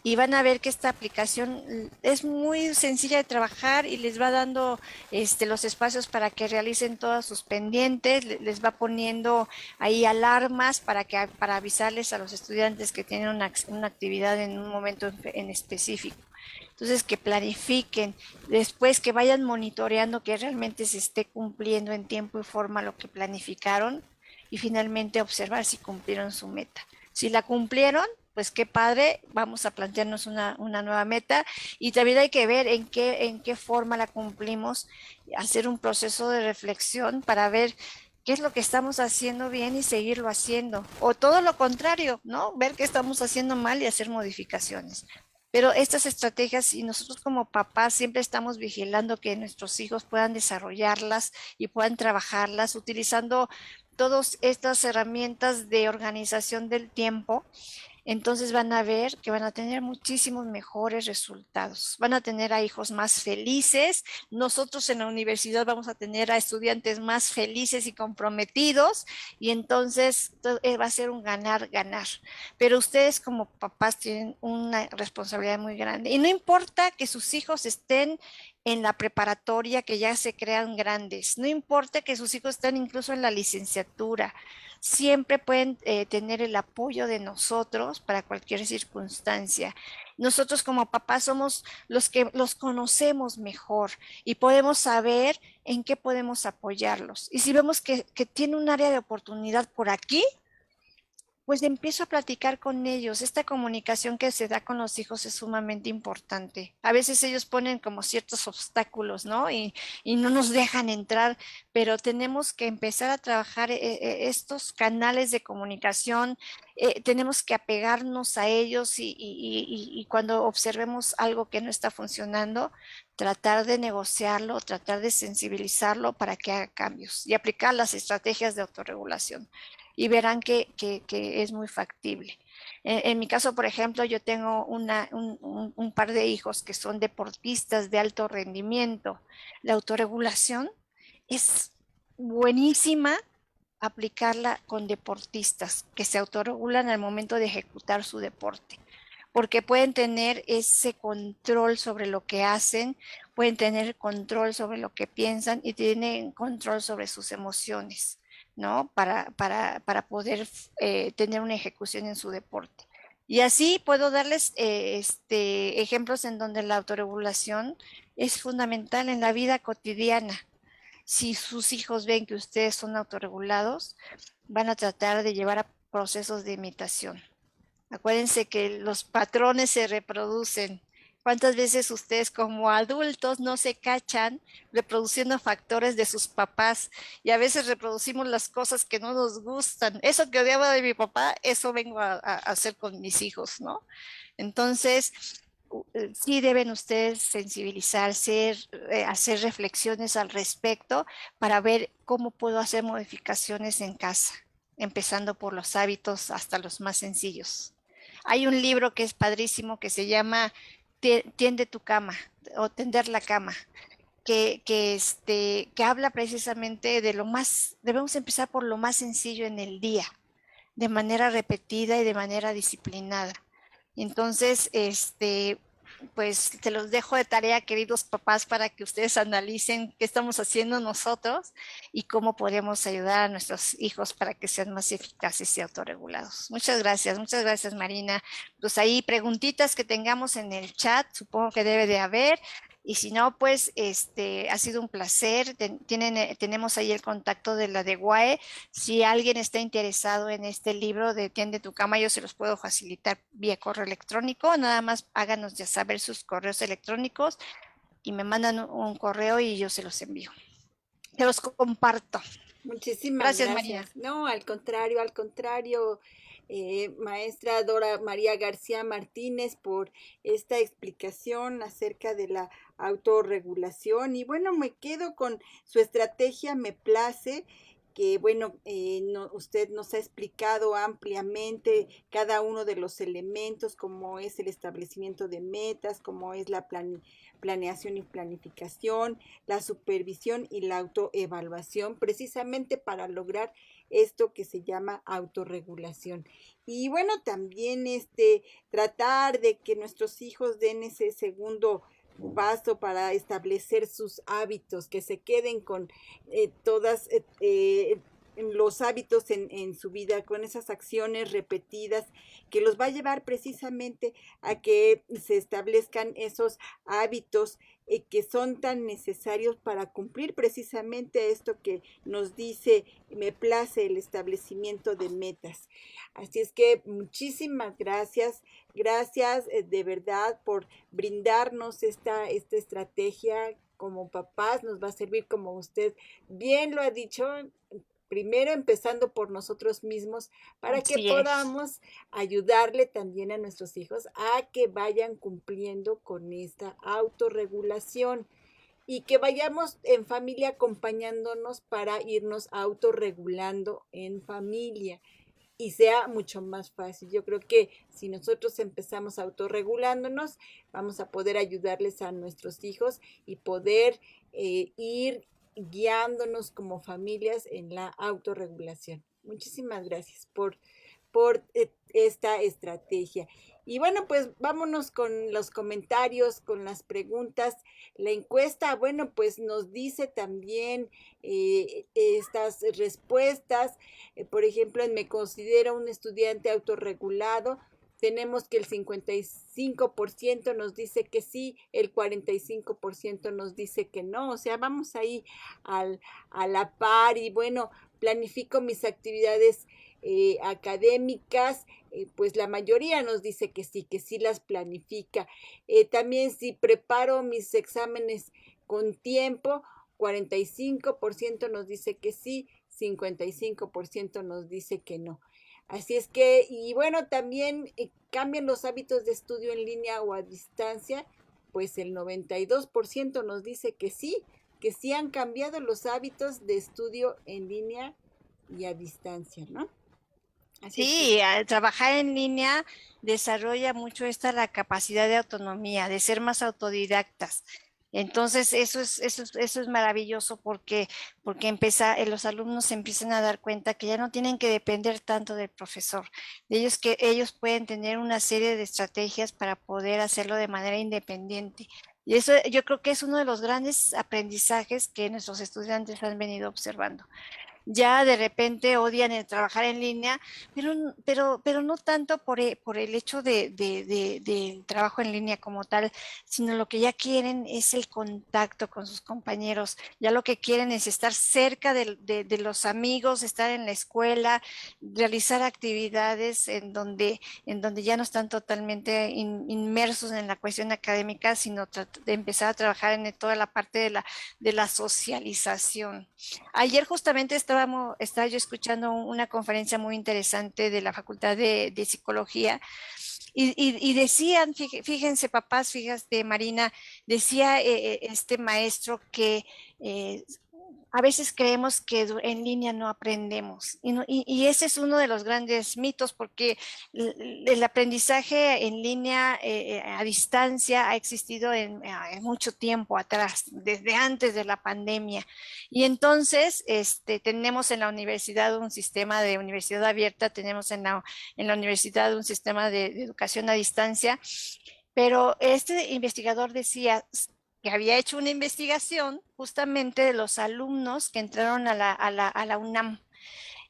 [SPEAKER 2] y van a ver que esta aplicación es muy sencilla de trabajar y les va dando los espacios para que realicen todas sus pendientes, les va poniendo ahí alarmas para avisarles a los estudiantes que tienen una actividad en un momento en específico. Entonces, que planifiquen, después que vayan monitoreando que realmente se esté cumpliendo en tiempo y forma lo que planificaron y finalmente observar si cumplieron su meta. Si la cumplieron, pues qué padre, vamos a plantearnos una nueva meta y también hay que ver en qué forma la cumplimos, hacer un proceso de reflexión para ver qué es lo que estamos haciendo bien y seguirlo haciendo. O todo lo contrario, ¿no? Ver qué estamos haciendo mal y hacer modificaciones. Pero estas estrategias y nosotros como papás siempre estamos vigilando que nuestros hijos puedan desarrollarlas y puedan trabajarlas utilizando todas estas herramientas de organización del tiempo. Entonces van a ver que van a tener muchísimos mejores resultados. Van a tener a hijos más felices. Nosotros en la universidad vamos a tener a estudiantes más felices y comprometidos y entonces va a ser un ganar-ganar. Pero ustedes como papás tienen una responsabilidad muy grande. Y no importa que sus hijos estén en la preparatoria, que ya se crean grandes. No importa que sus hijos estén incluso en la licenciatura. Siempre pueden tener el apoyo de nosotros para cualquier circunstancia. Nosotros como papás somos los que los conocemos mejor y podemos saber en qué podemos apoyarlos. Y si vemos que tiene un área de oportunidad por aquí, pues empiezo a platicar con ellos. Esta comunicación que se da con los hijos es sumamente importante. A veces ellos ponen como ciertos obstáculos, ¿no? Y no nos dejan entrar, pero tenemos que empezar a trabajar estos canales de comunicación. Tenemos que apegarnos a ellos y cuando observemos algo que no está funcionando, tratar de negociarlo, tratar de sensibilizarlo para que haga cambios y aplicar las estrategias de autorregulación y verán que es muy factible. En mi caso, por ejemplo, yo tengo un par de hijos que son deportistas de alto rendimiento. La autorregulación es buenísima aplicarla con deportistas que se autorregulan al momento de ejecutar su deporte, porque pueden tener ese control sobre lo que hacen, pueden tener control sobre lo que piensan y tienen control sobre sus emociones. ¿No? Para poder tener una ejecución en su deporte. Y así puedo darles ejemplos en donde la autorregulación es fundamental en la vida cotidiana. Si sus hijos ven que ustedes son autorregulados, van a tratar de llevar a procesos de imitación. Acuérdense que los patrones se reproducen. ¿Cuántas veces ustedes como adultos no se cachan reproduciendo factores de sus papás? Y a veces reproducimos las cosas que no nos gustan. Eso que odiaba de mi papá, eso vengo a hacer con mis hijos, ¿no? Entonces, sí deben ustedes sensibilizarse, hacer reflexiones al respecto para ver cómo puedo hacer modificaciones en casa, empezando por los hábitos hasta los más sencillos. Hay un libro que es padrísimo que se llama Tiende tu cama o Tender la cama. que habla precisamente de debemos empezar por lo más sencillo en el día, de manera repetida y de manera disciplinada. Entonces, pues te los dejo de tarea, queridos papás, para que ustedes analicen qué estamos haciendo nosotros y cómo podemos ayudar a nuestros hijos para que sean más eficaces y autorregulados. Muchas gracias, Marina. Pues ahí preguntitas que tengamos en el chat, supongo que debe de haber. Y si no, pues ha sido un placer. Tenemos ahí el contacto de la de UAE. Si alguien está interesado en este libro de Tiende tu cama, yo se los puedo facilitar vía correo electrónico. Nada más háganos ya saber sus correos electrónicos y me mandan un correo y yo se los envío. Te los comparto.
[SPEAKER 1] Muchísimas
[SPEAKER 2] Gracias,
[SPEAKER 1] gracias.
[SPEAKER 2] María.
[SPEAKER 1] No, al contrario, maestra Dora María García Martínez, por esta explicación acerca de la autorregulación. Y bueno, me quedo con su estrategia, me place que bueno, usted nos ha explicado ampliamente cada uno de los elementos, como es el establecimiento de metas, como es la planeación y planificación, la supervisión y la autoevaluación, precisamente para lograr esto que se llama autorregulación. Y bueno, también tratar de que nuestros hijos den ese segundo paso para establecer sus hábitos, que se queden con todas los hábitos en su vida, con esas acciones repetidas, que los va a llevar precisamente a que se establezcan esos hábitos que son tan necesarios para cumplir precisamente esto que nos dice, me place el establecimiento de metas. Así es que muchísimas gracias, gracias de verdad por brindarnos esta estrategia. Como papás nos va a servir, como usted bien lo ha dicho, primero empezando por nosotros mismos, para que podamos ayudarle también a nuestros hijos a que vayan cumpliendo con esta autorregulación y que vayamos en familia acompañándonos para irnos autorregulando en familia y sea mucho más fácil. Yo creo que si nosotros empezamos autorregulándonos, vamos a poder ayudarles a nuestros hijos y poder ir guiándonos como familias en la autorregulación. Muchísimas gracias por esta estrategia. Y bueno, pues vámonos con los comentarios, con las preguntas. La encuesta, bueno, pues nos dice también estas respuestas. Por ejemplo, me considero un estudiante autorregulado. Tenemos que el 55% nos dice que sí, el 45% nos dice que no. O sea, vamos ahí a la par y bueno, planifico mis actividades académicas, pues la mayoría nos dice que sí las planifica. También si preparo mis exámenes con tiempo, 45% nos dice que sí, 55% nos dice que no. Así es que, y bueno, también cambian los hábitos de estudio en línea o a distancia, pues el 92% nos dice que sí han cambiado los hábitos de estudio en línea y a distancia, ¿no?
[SPEAKER 2] Así sí, al trabajar en línea desarrolla mucho la capacidad de autonomía, de ser más autodidactas. Entonces, eso es maravilloso porque los alumnos se empiezan a dar cuenta que ya no tienen que depender tanto del profesor, que ellos pueden tener una serie de estrategias para poder hacerlo de manera independiente. Y eso yo creo que es uno de los grandes aprendizajes que nuestros estudiantes han venido observando. Ya de repente odian el trabajar en línea, pero no tanto por el hecho del trabajo en línea como tal, sino lo que ya quieren es el contacto con sus compañeros, ya lo que quieren es estar cerca de los amigos, estar en la escuela, realizar actividades en donde ya no están totalmente inmersos en la cuestión académica, sino de empezar a trabajar en toda la parte de la socialización. Ayer justamente estaba yo escuchando una conferencia muy interesante de la Facultad de Psicología y decían, fíjense papás, fíjate Marina, decía este maestro que a veces creemos que en línea no aprendemos y ese es uno de los grandes mitos porque el aprendizaje en línea a distancia ha existido en mucho tiempo atrás, desde antes de la pandemia. Y entonces tenemos en la universidad un sistema de universidad abierta, tenemos en la universidad un sistema de educación a distancia, pero este investigador decía que había hecho una investigación justamente de los alumnos que entraron a la UNAM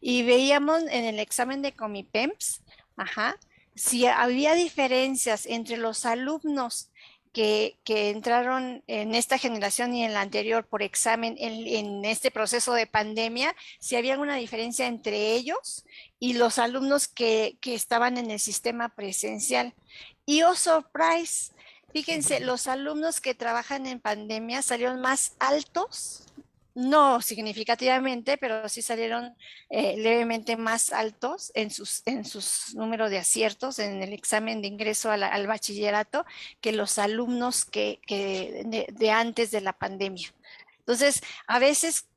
[SPEAKER 2] y veíamos en el examen de Comipems, ajá, si había diferencias entre los alumnos que entraron en esta generación y en la anterior por examen en este proceso de pandemia, si había alguna diferencia entre ellos y los alumnos que estaban en el sistema presencial. Y oh, surprise, fíjense, los alumnos que trabajan en pandemia salieron más altos, no significativamente, pero sí salieron levemente más altos en sus números de aciertos en el examen de ingreso al bachillerato que los alumnos de antes de la pandemia. Entonces, a veces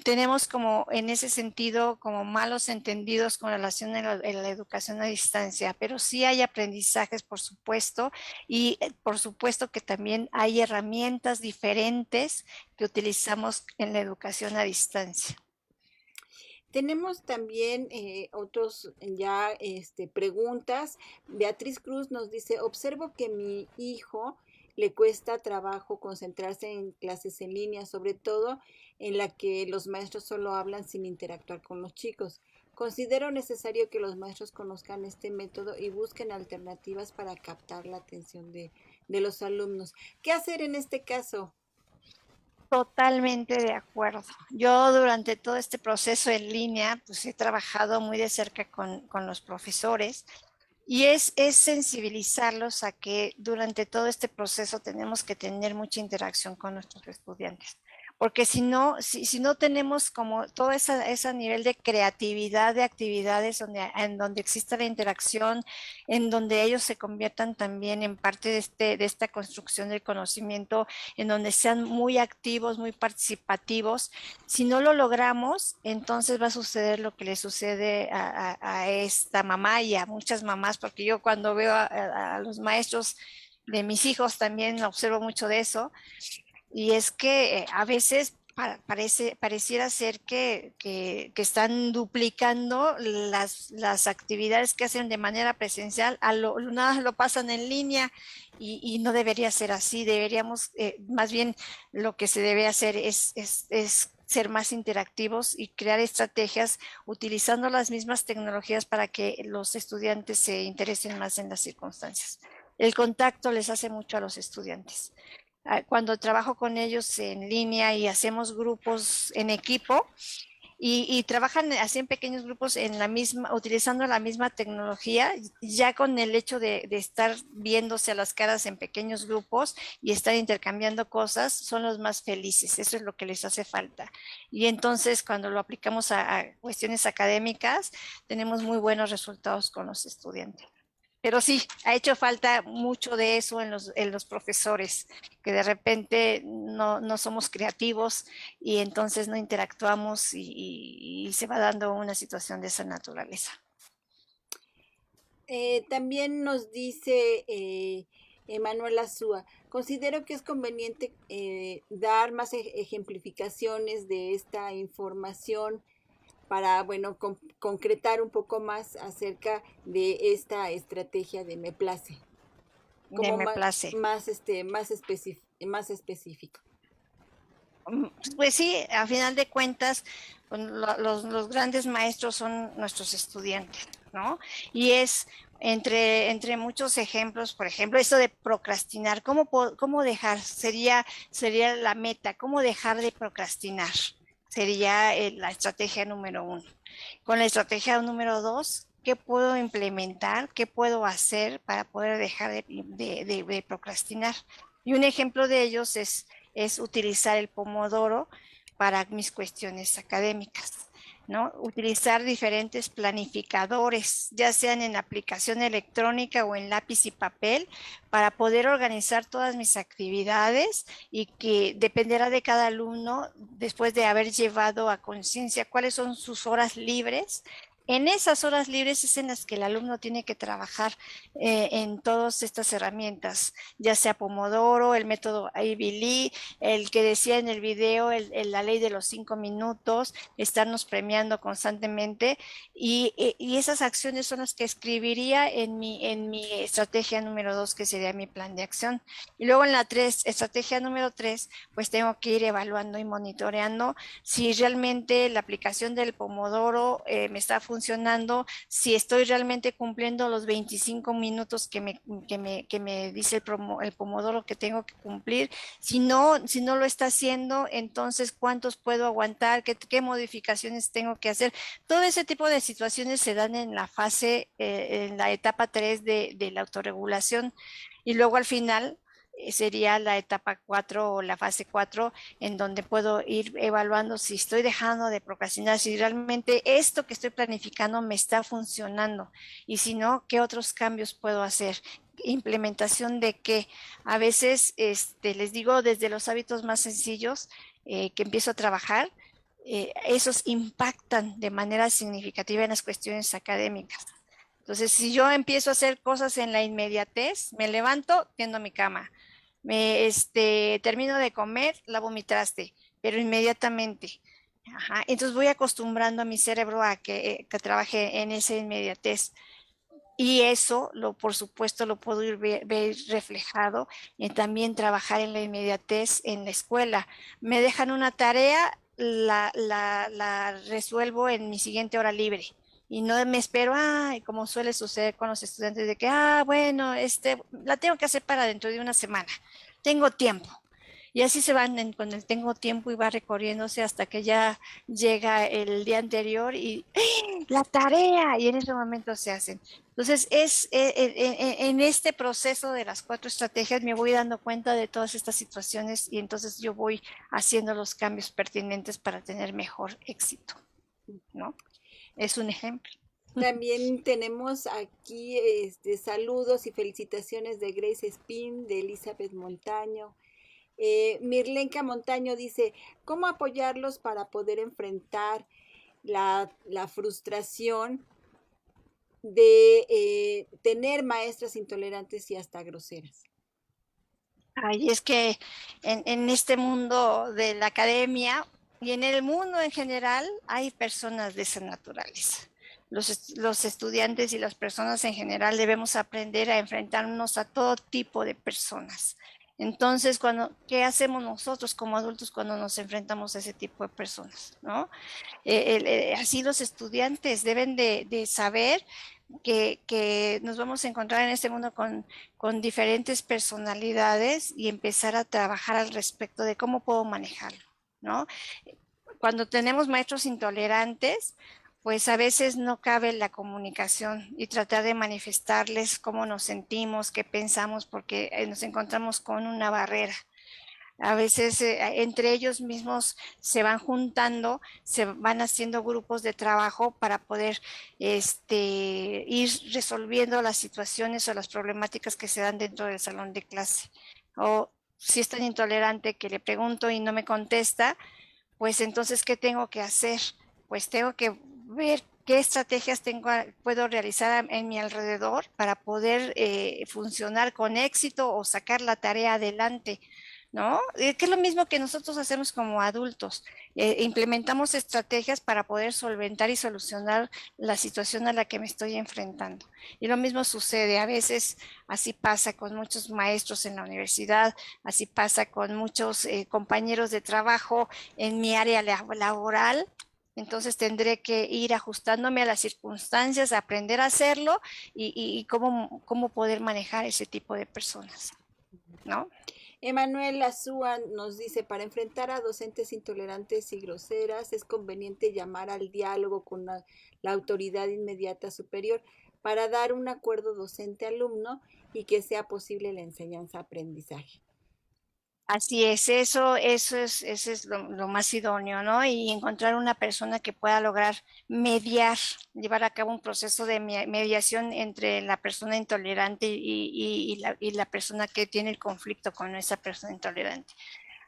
[SPEAKER 2] tenemos como en ese sentido como malos entendidos con relación a la educación a distancia, pero sí hay aprendizajes, por supuesto, y por supuesto que también hay herramientas diferentes que utilizamos en la educación a distancia.
[SPEAKER 1] Tenemos también otros ya preguntas. Beatriz Cruz nos dice, observo que mi hijo le cuesta trabajo concentrarse en clases en línea, sobre todo en la que los maestros solo hablan sin interactuar con los chicos. Considero necesario que los maestros conozcan este método y busquen alternativas para captar la atención de los alumnos. ¿Qué hacer en este caso?
[SPEAKER 2] Totalmente de acuerdo. Yo durante todo este proceso en línea, pues he trabajado muy de cerca con los profesores y es sensibilizarlos a que durante todo este proceso tenemos que tener mucha interacción con nuestros estudiantes. Porque si no tenemos como todo ese nivel de creatividad de actividades en donde exista la interacción, en donde ellos se conviertan también en parte de esta construcción del conocimiento, en donde sean muy activos, muy participativos, si no lo logramos, entonces va a suceder lo que le sucede a esta mamá y a muchas mamás, porque yo cuando veo a los maestros de mis hijos también observo mucho de eso, y es que a veces pareciera ser que están duplicando las actividades que hacen de manera presencial, nada lo pasan en línea y no debería ser así. Deberíamos, más bien lo que se debe hacer es ser más interactivos y crear estrategias utilizando las mismas tecnologías para que los estudiantes se interesen más en las circunstancias. El contacto les hace mucho a los estudiantes. Cuando trabajo con ellos en línea y hacemos grupos en equipo y trabajan así en pequeños grupos utilizando la misma tecnología, ya con el hecho de estar viéndose a las caras en pequeños grupos y estar intercambiando cosas, son los más felices. Eso es lo que les hace falta. Y entonces cuando lo aplicamos a cuestiones académicas, tenemos muy buenos resultados con los estudiantes. Pero sí, ha hecho falta mucho de eso en los profesores, que de repente no somos creativos y entonces no interactuamos y se va dando una situación de esa naturaleza.
[SPEAKER 1] También nos dice Emanuel Azúa, considero que es conveniente dar más ejemplificaciones de esta información para, bueno, concretar un poco más acerca de esta estrategia de Me Place. Como
[SPEAKER 2] Me place.
[SPEAKER 1] Más específico.
[SPEAKER 2] Pues sí, a final de cuentas, los grandes maestros son nuestros estudiantes, ¿no? Y es entre muchos ejemplos, por ejemplo, eso de procrastinar, ¿cómo dejar? Sería la meta, ¿cómo dejar de procrastinar? Sería la estrategia número 1. Con la estrategia número 2, ¿qué puedo implementar? ¿Qué puedo hacer para poder dejar de procrastinar? Y un ejemplo de ellos es utilizar el Pomodoro para mis cuestiones académicas. ¿no? Utilizar diferentes planificadores, ya sean en aplicación electrónica o en lápiz y papel, para poder organizar todas mis actividades y que dependerá de cada alumno, después de haber llevado a conciencia cuáles son sus horas libres. En esas horas libres es en las que el alumno tiene que trabajar en todas estas herramientas, ya sea Pomodoro, el método Ivy Lee, el que decía en el video, la ley de los 5 minutos, estarnos premiando constantemente, y esas acciones son las que escribiría en mi estrategia número 2, que sería mi plan de acción. Y luego en la estrategia número 3, pues tengo que ir evaluando y monitoreando si realmente la aplicación del Pomodoro me está funcionando, si estoy realmente cumpliendo los 25 minutos que me dice el Pomodoro que tengo que cumplir. Si no lo está haciendo, entonces cuántos puedo aguantar, qué modificaciones tengo que hacer. Todo ese tipo de situaciones se dan en la fase, en la etapa 3 de la autorregulación. Y luego al final sería la etapa 4 o la fase 4, en donde puedo ir evaluando si estoy dejando de procrastinar, si realmente esto que estoy planificando me está funcionando, y si no, qué otros cambios puedo hacer. Implementación de que a veces, les digo, desde los hábitos más sencillos que empiezo a trabajar, esos impactan de manera significativa en las cuestiones académicas. Entonces, si yo empiezo a hacer cosas en la inmediatez, me levanto, tiendo mi cama, termino de comer, lavo mi traste, pero inmediatamente. Ajá. Entonces voy acostumbrando a mi cerebro a que trabaje en esa inmediatez. Y eso, por supuesto, lo puedo ver reflejado en también trabajar en la inmediatez en la escuela. Me dejan una tarea, la resuelvo en mi siguiente hora libre. Y no me espero, como suele suceder con los estudiantes, de que, bueno, la tengo que hacer para dentro de una semana. Tengo tiempo. Y así se van con el tengo tiempo, y va recorriéndose hasta que ya llega el día anterior y la tarea, y en ese momento se hacen. Entonces, en este proceso de las 4 estrategias me voy dando cuenta de todas estas situaciones, y entonces yo voy haciendo los cambios pertinentes para tener mejor éxito, ¿no? Es un ejemplo.
[SPEAKER 1] También tenemos aquí saludos y felicitaciones de Grace Spin, de Elizabeth Montaño. Mirlenka Montaño dice, ¿cómo apoyarlos para poder enfrentar la frustración de tener maestras intolerantes y hasta groseras?
[SPEAKER 2] Ay, es que en este mundo de la academia y en el mundo en general hay personas de esas naturales. Los estudiantes y las personas en general debemos aprender a enfrentarnos a todo tipo de personas. Entonces, ¿qué hacemos nosotros como adultos cuando nos enfrentamos a ese tipo de personas? ¿No? Así los estudiantes deben de saber que nos vamos a encontrar en este mundo con diferentes personalidades, y empezar a trabajar al respecto de cómo puedo manejarlo, ¿no? Cuando tenemos maestros intolerantes, pues a veces no cabe la comunicación y tratar de manifestarles cómo nos sentimos, qué pensamos, porque nos encontramos con una barrera. A veces entre ellos mismos se van juntando, se van haciendo grupos de trabajo para poder ir resolviendo las situaciones o las problemáticas que se dan dentro del salón de clase. O si es tan intolerante que le pregunto y no me contesta, pues entonces, ¿qué tengo que hacer? Pues tengo que ver qué estrategias puedo realizar en mi alrededor para poder funcionar con éxito o sacar la tarea adelante, ¿no? Que es lo mismo que nosotros hacemos como adultos. Implementamos estrategias para poder solventar y solucionar la situación a la que me estoy enfrentando. Y lo mismo sucede, a veces así pasa con muchos maestros en la universidad, así pasa con muchos compañeros de trabajo en mi área laboral. Entonces tendré que ir ajustándome a las circunstancias, aprender a hacerlo, y cómo poder manejar ese tipo de personas, ¿no?
[SPEAKER 1] Emanuel Azúa nos dice, para enfrentar a docentes intolerantes y groseras es conveniente llamar al diálogo con la autoridad inmediata superior para dar un acuerdo docente-alumno y que sea posible la enseñanza-aprendizaje.
[SPEAKER 2] Así es, eso es lo más idóneo, ¿no? Y encontrar una persona que pueda lograr mediar, llevar a cabo un proceso de mediación entre la persona intolerante y la persona que tiene el conflicto con esa persona intolerante.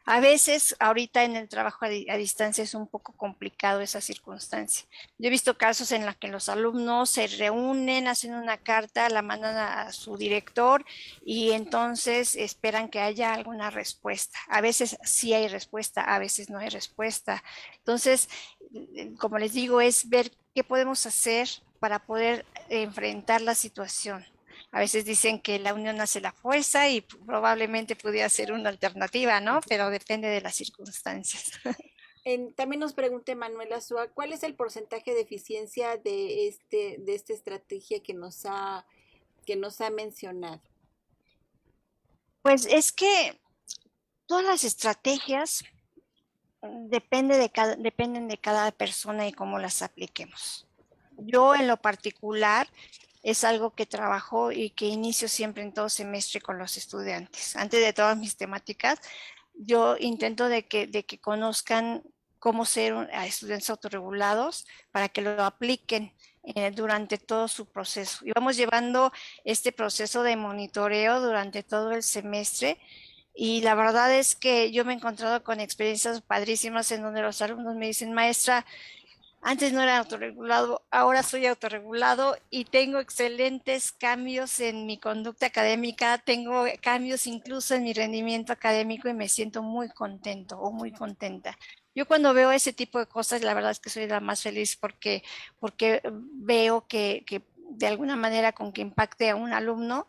[SPEAKER 2] A veces, ahorita en el trabajo a distancia es un poco complicado esa circunstancia. Yo he visto casos en los que los alumnos se reúnen, hacen una carta, la mandan a su director y entonces esperan que haya alguna respuesta. A veces sí hay respuesta, a veces no hay respuesta. Entonces, como les digo, es ver qué podemos hacer para poder enfrentar la situación. A veces dicen que la unión hace la fuerza y probablemente pudiera ser una alternativa, ¿no? Pero depende de las circunstancias.
[SPEAKER 1] También nos pregunta Manuela Sua, ¿cuál es el porcentaje de eficiencia de esta estrategia que nos ha mencionado?
[SPEAKER 2] Pues es que todas las estrategias dependen de cada persona y cómo las apliquemos. Yo en lo particular es algo que trabajo y que inicio siempre en todo semestre con los estudiantes. Antes de todas mis temáticas, yo intento de que conozcan cómo ser estudiantes autorregulados para que lo apliquen durante todo su proceso. Y vamos llevando este proceso de monitoreo durante todo el semestre. Y la verdad es que yo me he encontrado con experiencias padrísimas en donde los alumnos me dicen, maestra, antes no era autorregulado, ahora soy autorregulado y tengo excelentes cambios en mi conducta académica, tengo cambios incluso en mi rendimiento académico y me siento muy contento o muy contenta. Yo cuando veo ese tipo de cosas, la verdad es que soy la más feliz porque veo que de alguna manera con que impacte a un alumno,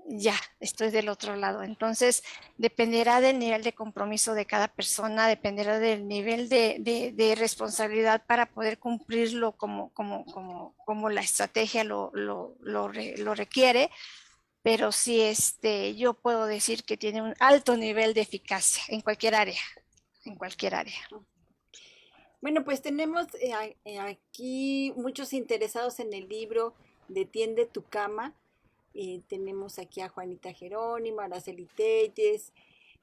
[SPEAKER 2] ya estoy del otro lado. Entonces, dependerá del nivel de compromiso de cada persona, dependerá del nivel de responsabilidad para poder cumplirlo como la estrategia lo requiere. Pero sí, yo puedo decir que tiene un alto nivel de eficacia en cualquier área, en cualquier área.
[SPEAKER 1] Bueno, pues tenemos aquí muchos interesados en el libro de Tiende tu cama. Tenemos aquí a Juanita Jerónimo, Araceli Telles,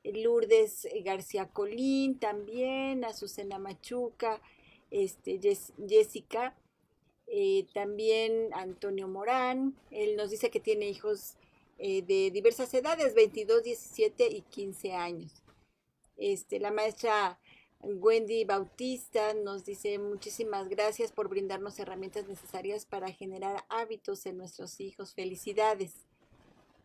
[SPEAKER 1] Lourdes García Colín también, Azucena Machuca, Jessica, también Antonio Morán. Él nos dice que tiene hijos de diversas edades, 22, 17 y 15 años. La maestra Wendy Bautista nos dice muchísimas gracias por brindarnos herramientas necesarias para generar hábitos en nuestros hijos. Felicidades.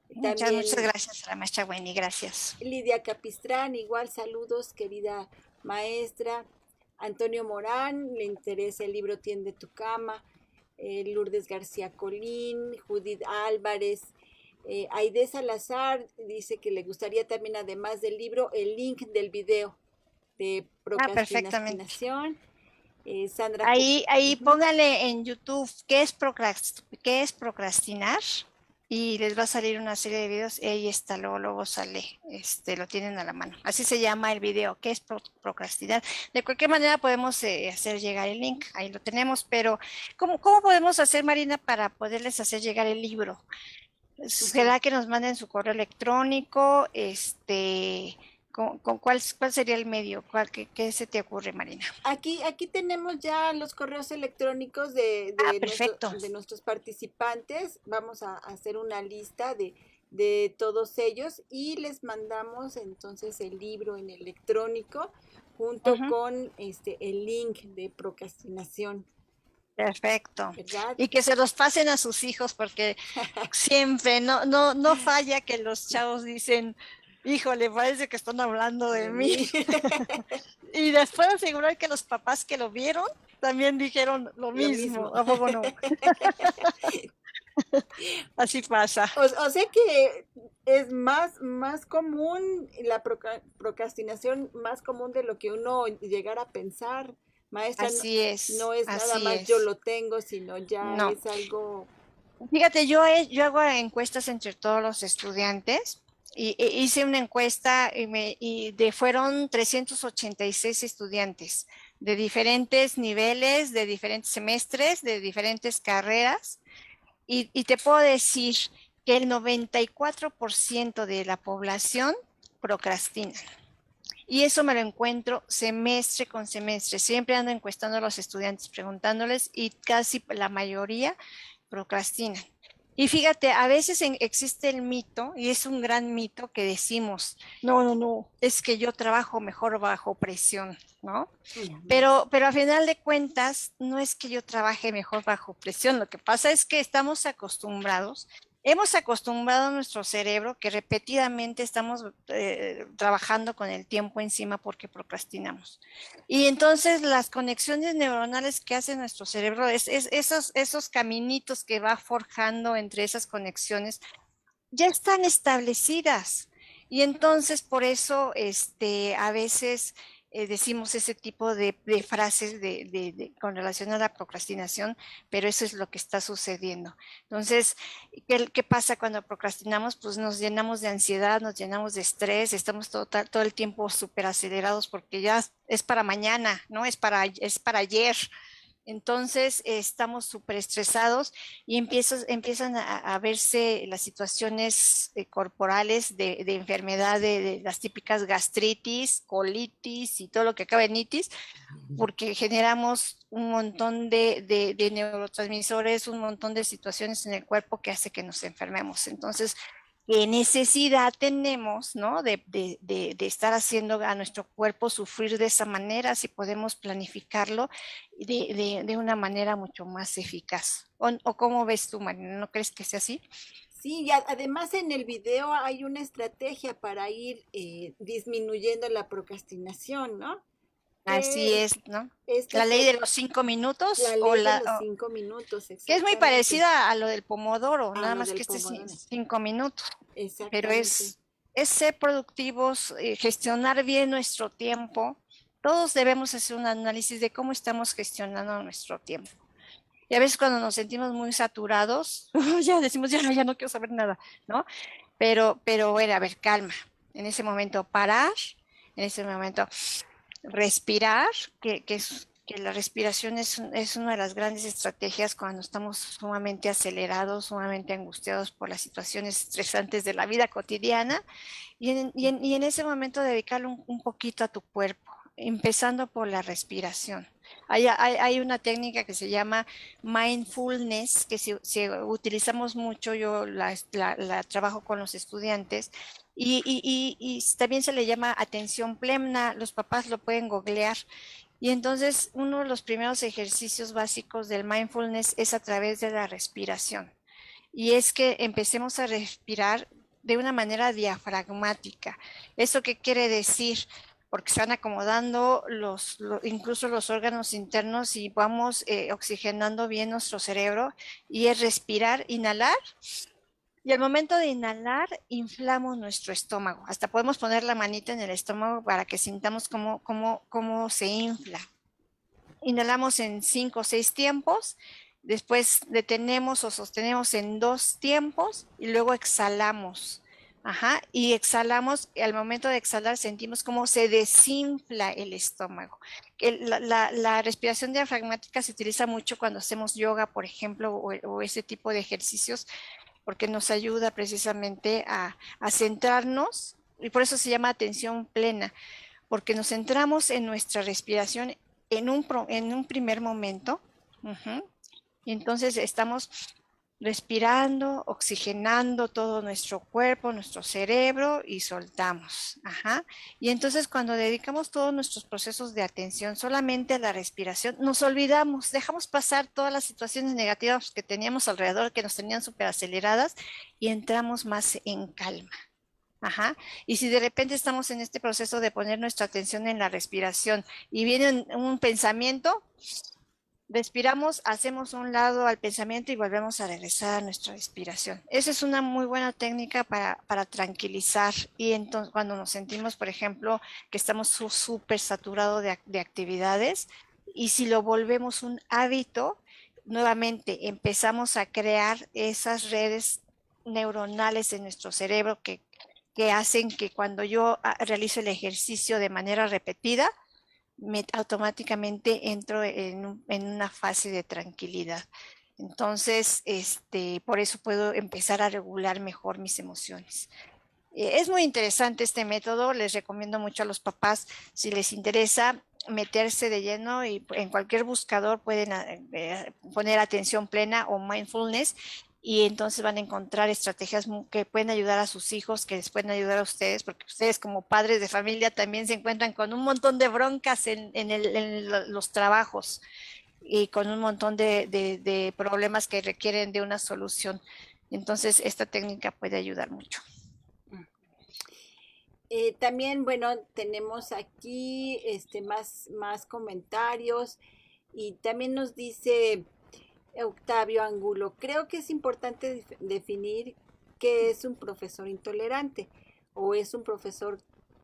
[SPEAKER 2] Muchas gracias a la maestra Wendy, gracias.
[SPEAKER 1] Lidia Capistrán, igual saludos, querida maestra. Antonio Morán, le interesa el libro Tiende tu cama. Lourdes García Colín, Judith Álvarez, Aide Salazar dice que le gustaría también, además del libro, el link del video de procrastinación. Sandra
[SPEAKER 2] ahí póngale en YouTube qué es procrastinar y les va a salir una serie de videos y ahí está, luego sale, lo tienen a la mano. Así se llama el video, qué es procrastinar. De cualquier manera podemos hacer llegar el link, ahí lo tenemos, pero ¿cómo podemos hacer, Marina, para poderles hacer llegar el libro? ¿Será que nos manden su correo electrónico? ¿Cuál sería el medio? ¿Qué se te ocurre, Marina?
[SPEAKER 1] Aquí tenemos ya los correos electrónicos de nuestros participantes. Vamos a hacer una lista de todos ellos y les mandamos entonces el libro en electrónico junto con el link de procrastinación.
[SPEAKER 2] Perfecto.
[SPEAKER 1] ¿Verdad?
[SPEAKER 2] Y que se los pasen a sus hijos porque siempre no falla que los chavos dicen, híjole, parece que están hablando de mí. Y después asegurar que los papás que lo vieron también dijeron lo mismo. ¿A poco no? Así pasa.
[SPEAKER 1] O sea que es más común la procrastinación, más común de lo que uno llegara a pensar. Maestra,
[SPEAKER 2] así es.
[SPEAKER 1] No es nada más yo lo tengo, sino ya es algo.
[SPEAKER 2] Fíjate, yo hago encuestas entre todos los estudiantes. Y hice una encuesta fueron 386 estudiantes de diferentes niveles, de diferentes semestres, de diferentes carreras. Y te puedo decir que el 94% de la población procrastinan. Y eso me lo encuentro semestre con semestre. Siempre ando encuestando a los estudiantes, preguntándoles, y casi la mayoría procrastinan. Y fíjate, a veces existe el mito, y es un gran mito, que decimos, no, es que yo trabajo mejor bajo presión, ¿no? Pero a final de cuentas, no es que yo trabaje mejor bajo presión. Lo que pasa es que hemos acostumbrado a nuestro cerebro que repetidamente estamos trabajando con el tiempo encima porque procrastinamos. Y entonces las conexiones neuronales que hace nuestro cerebro, esos caminitos que va forjando entre esas conexiones, ya están establecidas. Y entonces por eso a veces decimos ese tipo de frases con relación a la procrastinación, pero eso es lo que está sucediendo. Entonces, ¿qué pasa cuando procrastinamos? Pues nos llenamos de ansiedad, nos llenamos de estrés, estamos todo el tiempo súper acelerados porque ya es para mañana, ¿no? Es para ayer. Entonces estamos súper estresados y empiezan a verse las situaciones corporales de enfermedad, de las típicas gastritis, colitis y todo lo que acaba en itis, porque generamos un montón de neurotransmisores, un montón de situaciones en el cuerpo que hace que nos enfermemos. Entonces, ¿qué necesidad tenemos, ¿no? de estar haciendo a nuestro cuerpo sufrir de esa manera si podemos planificarlo de una manera mucho más eficaz? ¿O cómo ves tú, Marina? ¿No crees que sea así?
[SPEAKER 1] Sí, y además en el video hay una estrategia para ir disminuyendo la procrastinación, ¿no?
[SPEAKER 2] Así
[SPEAKER 1] Que
[SPEAKER 2] es, ¿no?
[SPEAKER 1] esta
[SPEAKER 2] La
[SPEAKER 1] es
[SPEAKER 2] ley de los 5 minutos
[SPEAKER 1] la ley de los 5 minutos,
[SPEAKER 2] que es muy
[SPEAKER 1] exactamente.
[SPEAKER 2] parecida a lo del pomodoro,
[SPEAKER 1] A
[SPEAKER 2] nada
[SPEAKER 1] lo
[SPEAKER 2] más
[SPEAKER 1] del
[SPEAKER 2] que este es
[SPEAKER 1] pomodoro.
[SPEAKER 2] 5 minutos, pero
[SPEAKER 1] Exactamente.
[SPEAKER 2] es ser productivos, gestionar bien nuestro tiempo. Todos debemos hacer un análisis de cómo estamos gestionando nuestro tiempo. Y a veces cuando nos sentimos muy saturados, ya decimos, ya no quiero saber nada, ¿no? Pero bueno, a ver, calma. En ese momento parar, en ese momento respirar, que la respiración es una de las grandes estrategias cuando estamos sumamente acelerados, sumamente angustiados por las situaciones estresantes de la vida cotidiana, y en ese momento dedicarle un poquito a tu cuerpo, empezando por la respiración. Hay una técnica que se llama mindfulness, que si utilizamos mucho, yo la trabajo con los estudiantes, y también se le llama atención plena. Los papás lo pueden googlear. Y entonces uno de los primeros ejercicios básicos del mindfulness es a través de la respiración. Y es que empecemos a respirar de una manera diafragmática. ¿Eso qué quiere decir? Porque se van acomodando incluso los órganos internos y vamos oxigenando bien nuestro cerebro. Y es respirar, inhalar. Y al momento de inhalar, inflamos nuestro estómago. Hasta podemos poner la manita en el estómago para que sintamos cómo se infla. Inhalamos en 5 o 6 tiempos, después detenemos o sostenemos en 2 tiempos y luego exhalamos. Ajá, y exhalamos, y al momento de exhalar sentimos cómo se desinfla el estómago. La respiración diafragmática se utiliza mucho cuando hacemos yoga, por ejemplo, o ese tipo de ejercicios, porque nos ayuda precisamente a centrarnos, y por eso se llama atención plena, porque nos centramos en nuestra respiración en un primer momento, y entonces estamos respirando, oxigenando todo nuestro cuerpo, nuestro cerebro, y soltamos. Y entonces cuando dedicamos todos nuestros procesos de atención solamente a la respiración, nos olvidamos, dejamos pasar todas las situaciones negativas que teníamos alrededor, que nos tenían súper aceleradas, y entramos más en calma. Y si de repente estamos en este proceso de poner nuestra atención en la respiración y viene un pensamiento, respiramos, hacemos un lado al pensamiento y volvemos a regresar a nuestra respiración. Esa es una muy buena técnica para tranquilizar. Y entonces cuando nos sentimos, por ejemplo, que estamos súper saturados de actividades, y si lo volvemos un hábito, nuevamente empezamos a crear esas redes neuronales en nuestro cerebro que hacen que cuando yo realizo el ejercicio de manera repetida, automáticamente entro en una fase de tranquilidad. Entonces, por eso puedo empezar a regular mejor mis emociones. Es muy interesante este método, les recomiendo mucho a los papás, si les interesa meterse de lleno y en cualquier buscador pueden poner atención plena o mindfulness y entonces van a encontrar estrategias que pueden ayudar a sus hijos, que les pueden ayudar a ustedes, porque ustedes como padres de familia también se encuentran con un montón de broncas en los trabajos y con un montón de problemas que requieren de una solución. Entonces, esta técnica puede ayudar mucho.
[SPEAKER 1] También, bueno, tenemos aquí más comentarios y también nos dice Octavio Angulo, creo que es importante definir qué es un profesor intolerante o es un profesor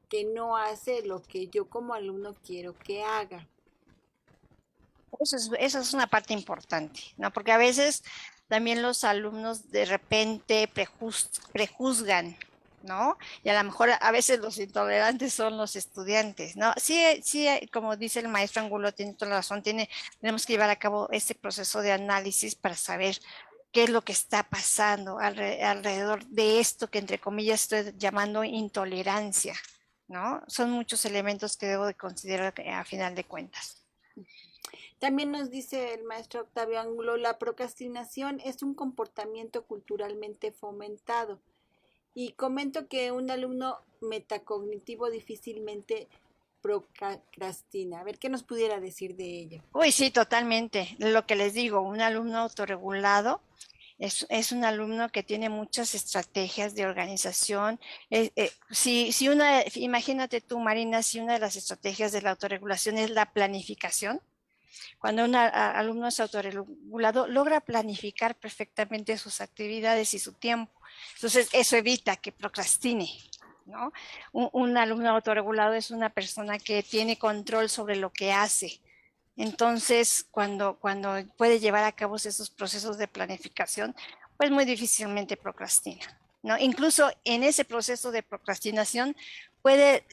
[SPEAKER 1] que no hace lo que yo como alumno quiero que haga.
[SPEAKER 2] Eso es una parte importante, ¿no? Porque a veces también los alumnos de repente prejuzgan, ¿no? Y a lo mejor a veces los intolerantes son los estudiantes, ¿no? Sí, sí, como dice el maestro Angulo, tiene toda la razón, tenemos que llevar a cabo este proceso de análisis para saber qué es lo que está pasando alrededor de esto que entre comillas estoy llamando intolerancia, ¿no? Son muchos elementos que debo de considerar a final de cuentas.
[SPEAKER 1] También nos dice el maestro Octavio Angulo, la procrastinación es un comportamiento culturalmente fomentado. Y comento que un alumno metacognitivo difícilmente procrastina. A ver, ¿qué nos pudiera decir de ello?
[SPEAKER 2] Uy, sí, totalmente. Lo que les digo, un alumno autorregulado es un alumno que tiene muchas estrategias de organización. Imagínate tú, Marina, si una de las estrategias de la autorregulación es la planificación, cuando un alumno es autorregulado, logra planificar perfectamente sus actividades y su tiempo. Entonces, eso evita que procrastine, ¿no? Un alumno autorregulado es una persona que tiene control sobre lo que hace. Entonces, cuando puede llevar a cabo esos procesos de planificación, pues muy difícilmente procrastina, ¿no? Incluso en ese proceso de procrastinación puede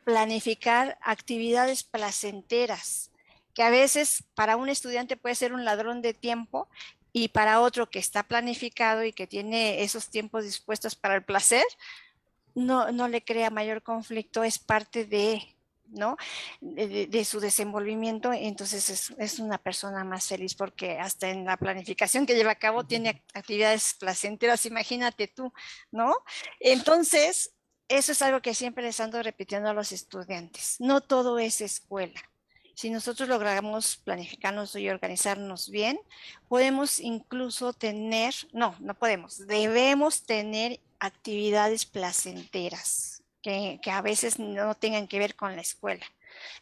[SPEAKER 2] planificar actividades placenteras, que a veces para un estudiante puede ser un ladrón de tiempo y para otro que está planificado y que tiene esos tiempos dispuestos para el placer, no le crea mayor conflicto, es parte de, ¿no? De su desenvolvimiento, entonces es una persona más feliz porque hasta en la planificación que lleva a cabo tiene actividades placenteras, imagínate tú, ¿no? Entonces, eso es algo que siempre les ando repitiendo a los estudiantes. No todo es escuela. Si nosotros logramos planificarnos y organizarnos bien, podemos incluso no podemos, debemos tener actividades placenteras que a veces no tengan que ver con la escuela.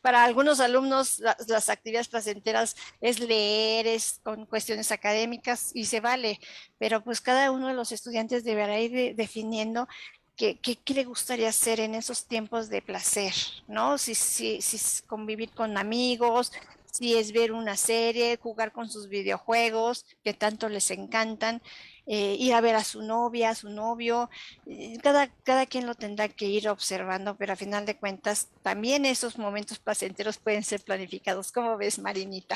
[SPEAKER 2] Para algunos alumnos las actividades placenteras es leer, es con cuestiones académicas y se vale, pero pues cada uno de los estudiantes deberá ir definiendo qué le gustaría hacer en esos tiempos de placer, ¿no? Si es convivir con amigos, si es ver una serie, jugar con sus videojuegos que tanto les encantan, ir a ver a su novia, a su novio, cada quien lo tendrá que ir observando, pero a final de cuentas también esos momentos placenteros pueden ser planificados. ¿Cómo ves, Marinita?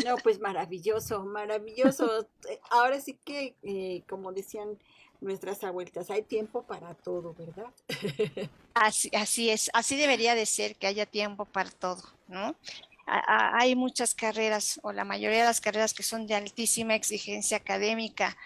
[SPEAKER 1] No, pues maravilloso, maravilloso. Ahora sí que, como decían nuestras abuelitas, hay tiempo para todo, ¿verdad?
[SPEAKER 2] Así es, así debería de ser, que haya tiempo para todo, ¿no? Hay muchas carreras, o la mayoría de las carreras que son de altísima exigencia académica,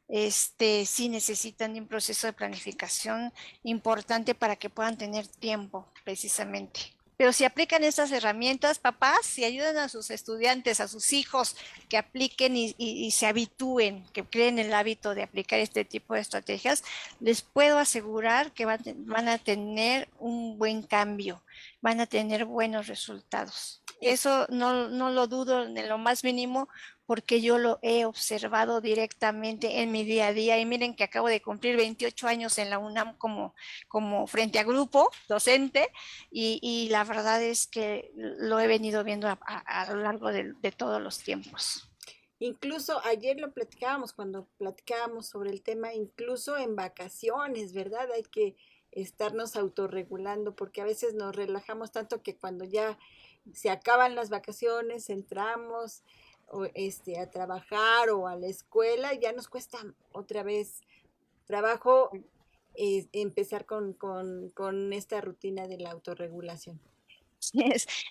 [SPEAKER 2] sí necesitan de un proceso de planificación importante para que puedan tener tiempo, precisamente. Pero si aplican estas herramientas, papás, si ayudan a sus estudiantes, a sus hijos, que apliquen y se habitúen, que creen el hábito de aplicar este tipo de estrategias, les puedo asegurar que van a tener un buen cambio, van a tener buenos resultados. Eso no lo dudo en lo más mínimo porque yo lo he observado directamente en mi día a día. Y miren que acabo de cumplir 28 años en la UNAM como frente a grupo docente y la verdad es que lo he venido viendo a lo largo de todos los tiempos.
[SPEAKER 1] Incluso ayer lo platicábamos, cuando platicábamos sobre el tema, incluso en vacaciones, ¿verdad? Hay que estarnos autorregulando porque a veces nos relajamos tanto que cuando ya se acaban las vacaciones, entramos a trabajar o a la escuela, ya nos cuesta otra vez trabajo empezar con esta rutina de la autorregulación.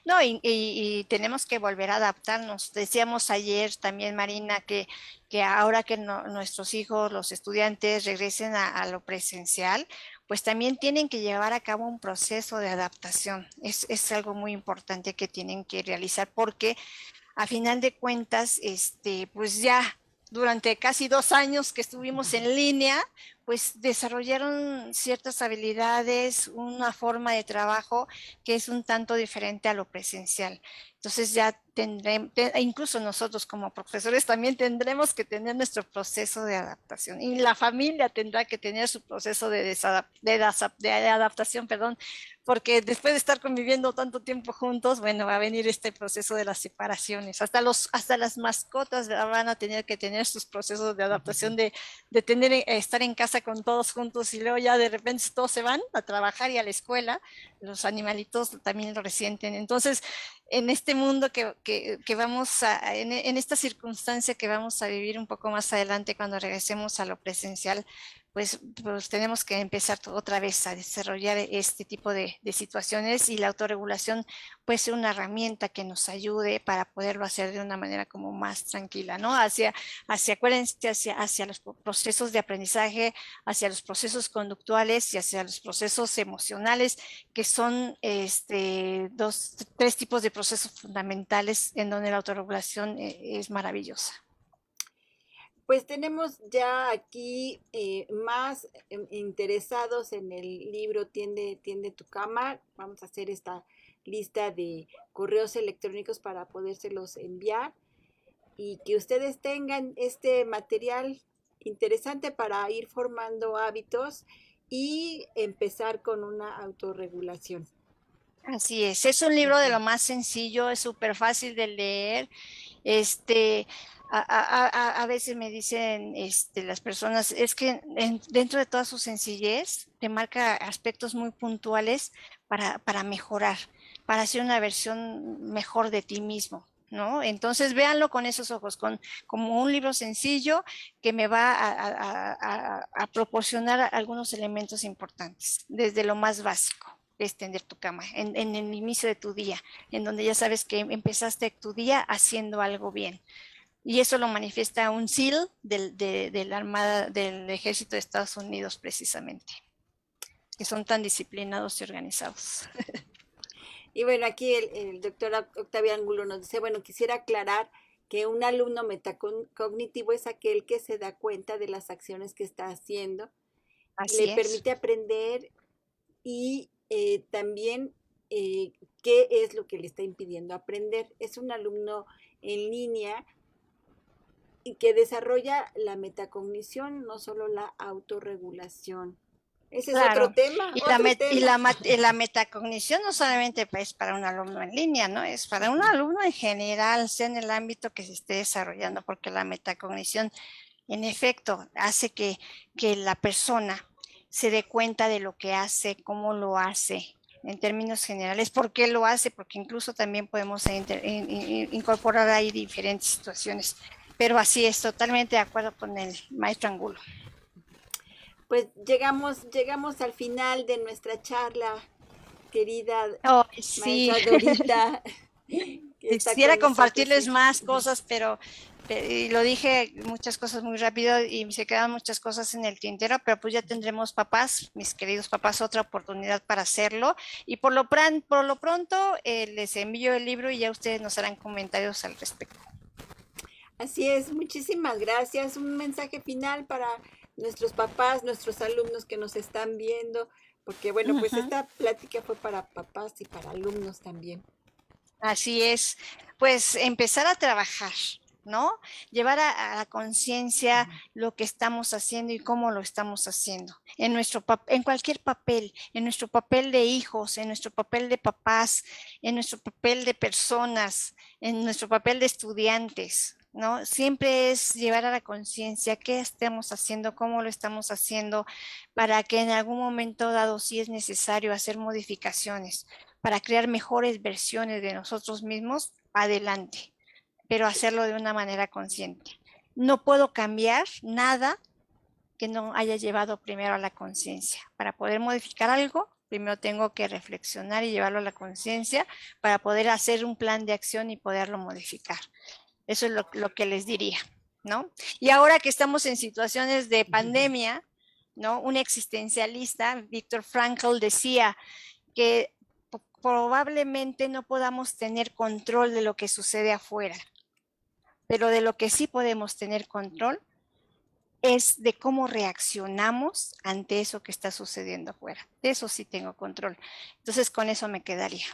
[SPEAKER 2] No, y tenemos que volver a adaptarnos. Decíamos ayer también, Marina, que ahora que nuestros hijos, los estudiantes, regresen a lo presencial, pues también tienen que llevar a cabo un proceso de adaptación. Es algo muy importante que tienen que realizar porque a final de cuentas, pues ya durante casi 2 años que estuvimos en línea, pues desarrollaron ciertas habilidades, una forma de trabajo que es un tanto diferente a lo presencial. Entonces ya tendremos, incluso nosotros como profesores también tendremos que tener nuestro proceso de adaptación y la familia tendrá que tener su proceso de adaptación, perdón, porque después de estar conviviendo tanto tiempo juntos, bueno, va a venir este proceso de las separaciones. Hasta las mascotas van a tener que tener sus procesos de adaptación de estar en casa con todos juntos y luego ya de repente todos se van a trabajar y a la escuela, los animalitos también lo resienten. Entonces, en este mundo que vamos en esta circunstancia que vamos a vivir un poco más adelante cuando regresemos a lo presencial, pues tenemos que empezar otra vez a desarrollar este tipo de situaciones y la autorregulación puede ser una herramienta que nos ayude para poderlo hacer de una manera como más tranquila, ¿no? Acuérdense, hacia los procesos de aprendizaje, hacia los procesos conductuales y hacia los procesos emocionales, que son tres tipos de procesos fundamentales en donde la autorregulación es maravillosa.
[SPEAKER 1] Pues tenemos ya aquí más interesados en el libro Tiende tu cama. Vamos a hacer esta lista de correos electrónicos para podérselos enviar y que ustedes tengan este material interesante para ir formando hábitos y empezar con una autorregulación.
[SPEAKER 2] Así es un libro de lo más sencillo, es súper fácil de leer. A veces me dicen las personas, es que dentro de toda su sencillez te marca aspectos muy puntuales para mejorar, para hacer una versión mejor de ti mismo, ¿no? Entonces véanlo con esos ojos, como un libro sencillo que me va a proporcionar algunos elementos importantes, desde lo más básico. Extender tu cama en el inicio de tu día, en donde ya sabes que empezaste tu día haciendo algo bien. Y eso lo manifiesta un SEAL de la Armada del Ejército de Estados Unidos precisamente, que son tan disciplinados y organizados.
[SPEAKER 1] Y bueno, aquí el doctor Octavio Angulo nos dice, bueno, quisiera aclarar que un alumno metacognitivo es aquel que se da cuenta de las acciones que está haciendo, le permite aprender y también qué es lo que le está impidiendo aprender. Es un alumno en línea y que desarrolla la metacognición, no solo la autorregulación. Ese es otro tema.
[SPEAKER 2] Y la metacognición no solamente es para un alumno en línea, ¿no? Es para un alumno en general, sea en el ámbito que se esté desarrollando, porque la metacognición, en efecto, hace que la persona se dé cuenta de lo que hace, cómo lo hace, en términos generales, por qué lo hace, porque incluso también podemos incorporar ahí diferentes situaciones. Pero así es, totalmente de acuerdo con el maestro Angulo.
[SPEAKER 1] Pues llegamos al final de nuestra charla, querida
[SPEAKER 2] sí.
[SPEAKER 1] maestra Dorita.
[SPEAKER 2] Quisiera compartirles más cosas, pero lo dije muchas cosas muy rápido y se quedan muchas cosas en el tintero, pero pues ya tendremos papás, mis queridos papás, otra oportunidad para hacerlo. Y por lo pronto les envío el libro y ya ustedes nos harán comentarios al respecto.
[SPEAKER 1] Así es, muchísimas gracias. Un mensaje final para nuestros papás, nuestros alumnos que nos están viendo, porque bueno, pues esta plática fue para papás y para alumnos también.
[SPEAKER 2] Así es, pues empezar a trabajar, ¿no? Llevar a la conciencia lo que estamos haciendo y cómo lo estamos haciendo. En cualquier papel, en nuestro papel de hijos, en nuestro papel de papás, en nuestro papel de personas, en nuestro papel de estudiantes, ¿no? Siempre es llevar a la conciencia qué estamos haciendo, cómo lo estamos haciendo, para que en algún momento dado, si es necesario, hacer modificaciones para crear mejores versiones de nosotros mismos, adelante, pero hacerlo de una manera consciente. No puedo cambiar nada que no haya llevado primero a la conciencia. Para poder modificar algo, primero tengo que reflexionar y llevarlo a la conciencia para poder hacer un plan de acción y poderlo modificar. Eso es lo que les diría, ¿no? Y ahora que estamos en situaciones de pandemia, ¿no? Un existencialista, Viktor Frankl, decía que probablemente no podamos tener control de lo que sucede afuera, pero de lo que sí podemos tener control es de cómo reaccionamos ante eso que está sucediendo afuera. De eso sí tengo control. Entonces, con eso me quedaría.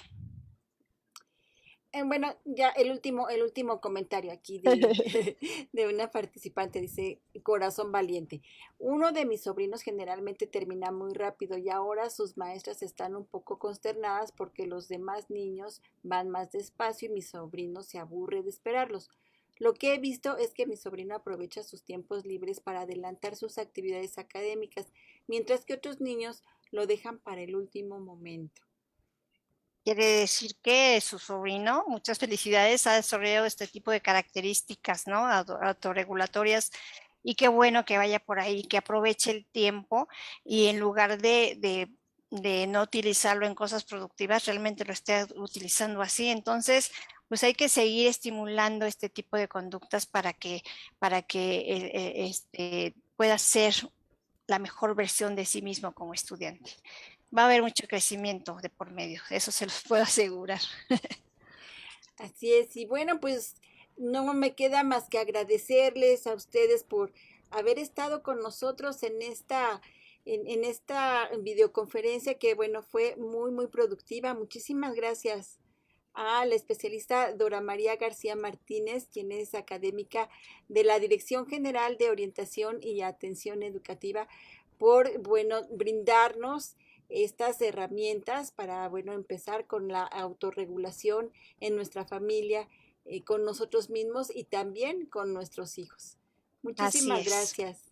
[SPEAKER 1] Bueno, ya el último comentario aquí de, de una participante, dice, corazón valiente. Uno de mis sobrinos generalmente termina muy rápido y ahora sus maestras están un poco consternadas porque los demás niños van más despacio y mi sobrino se aburre de esperarlos. Lo que he visto es que mi sobrino aprovecha sus tiempos libres para adelantar sus actividades académicas, mientras que otros niños lo dejan para el último momento.
[SPEAKER 2] Quiere decir que su sobrino, muchas felicidades, ha desarrollado este tipo de características, ¿no? Autorregulatorias. Y qué bueno que vaya por ahí, que aproveche el tiempo y en lugar de no utilizarlo en cosas productivas, realmente lo esté utilizando así. Entonces, pues hay que seguir estimulando este tipo de conductas para que pueda ser la mejor versión de sí mismo como estudiante. Va a haber mucho crecimiento de por medio, eso se los puedo asegurar.
[SPEAKER 1] Así es, y bueno, pues no me queda más que agradecerles a ustedes por haber estado con nosotros en esta videoconferencia que, bueno, fue muy, muy productiva. Muchísimas gracias a la especialista Dora María García Martínez, quien es académica de la Dirección General de Orientación y Atención Educativa, por, bueno, brindarnos estas herramientas para, bueno, empezar con la autorregulación en nuestra familia, con nosotros mismos y también con nuestros hijos. Muchísimas gracias.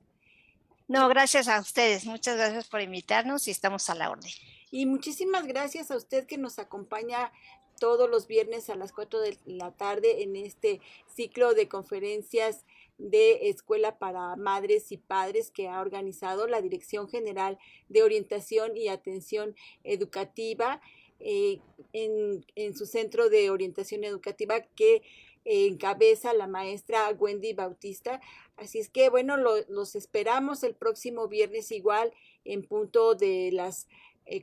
[SPEAKER 2] No, gracias a ustedes. Muchas gracias por invitarnos y estamos a la orden.
[SPEAKER 1] Y muchísimas gracias a usted que nos acompaña todos los viernes a las 4 de la tarde en este ciclo de conferencias de Escuela para Madres y Padres que ha organizado la Dirección General de Orientación y Atención Educativa en su centro de orientación educativa que encabeza la maestra Wendy Bautista. Así es que, bueno, los esperamos el próximo viernes igual en punto de las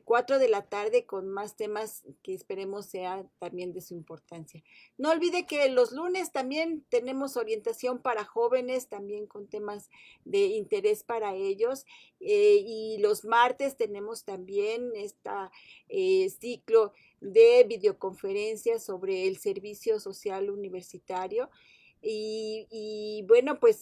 [SPEAKER 1] 4 de la tarde con más temas que esperemos sean también de su importancia. No olvide que los lunes también tenemos orientación para jóvenes, también con temas de interés para ellos. Y los martes tenemos también este ciclo de videoconferencias sobre el servicio social universitario. Y bueno, pues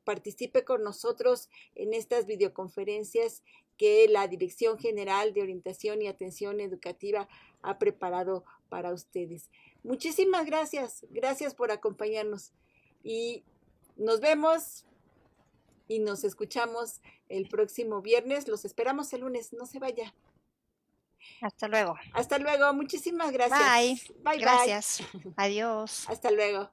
[SPEAKER 1] participe con nosotros en estas videoconferencias que la Dirección General de Orientación y Atención Educativa ha preparado para ustedes. Muchísimas gracias, gracias por acompañarnos y nos vemos y nos escuchamos el próximo viernes. Los esperamos el lunes, no se vaya.
[SPEAKER 2] Hasta luego.
[SPEAKER 1] Hasta luego, muchísimas gracias.
[SPEAKER 2] Bye. Gracias. Adiós.
[SPEAKER 1] Hasta luego.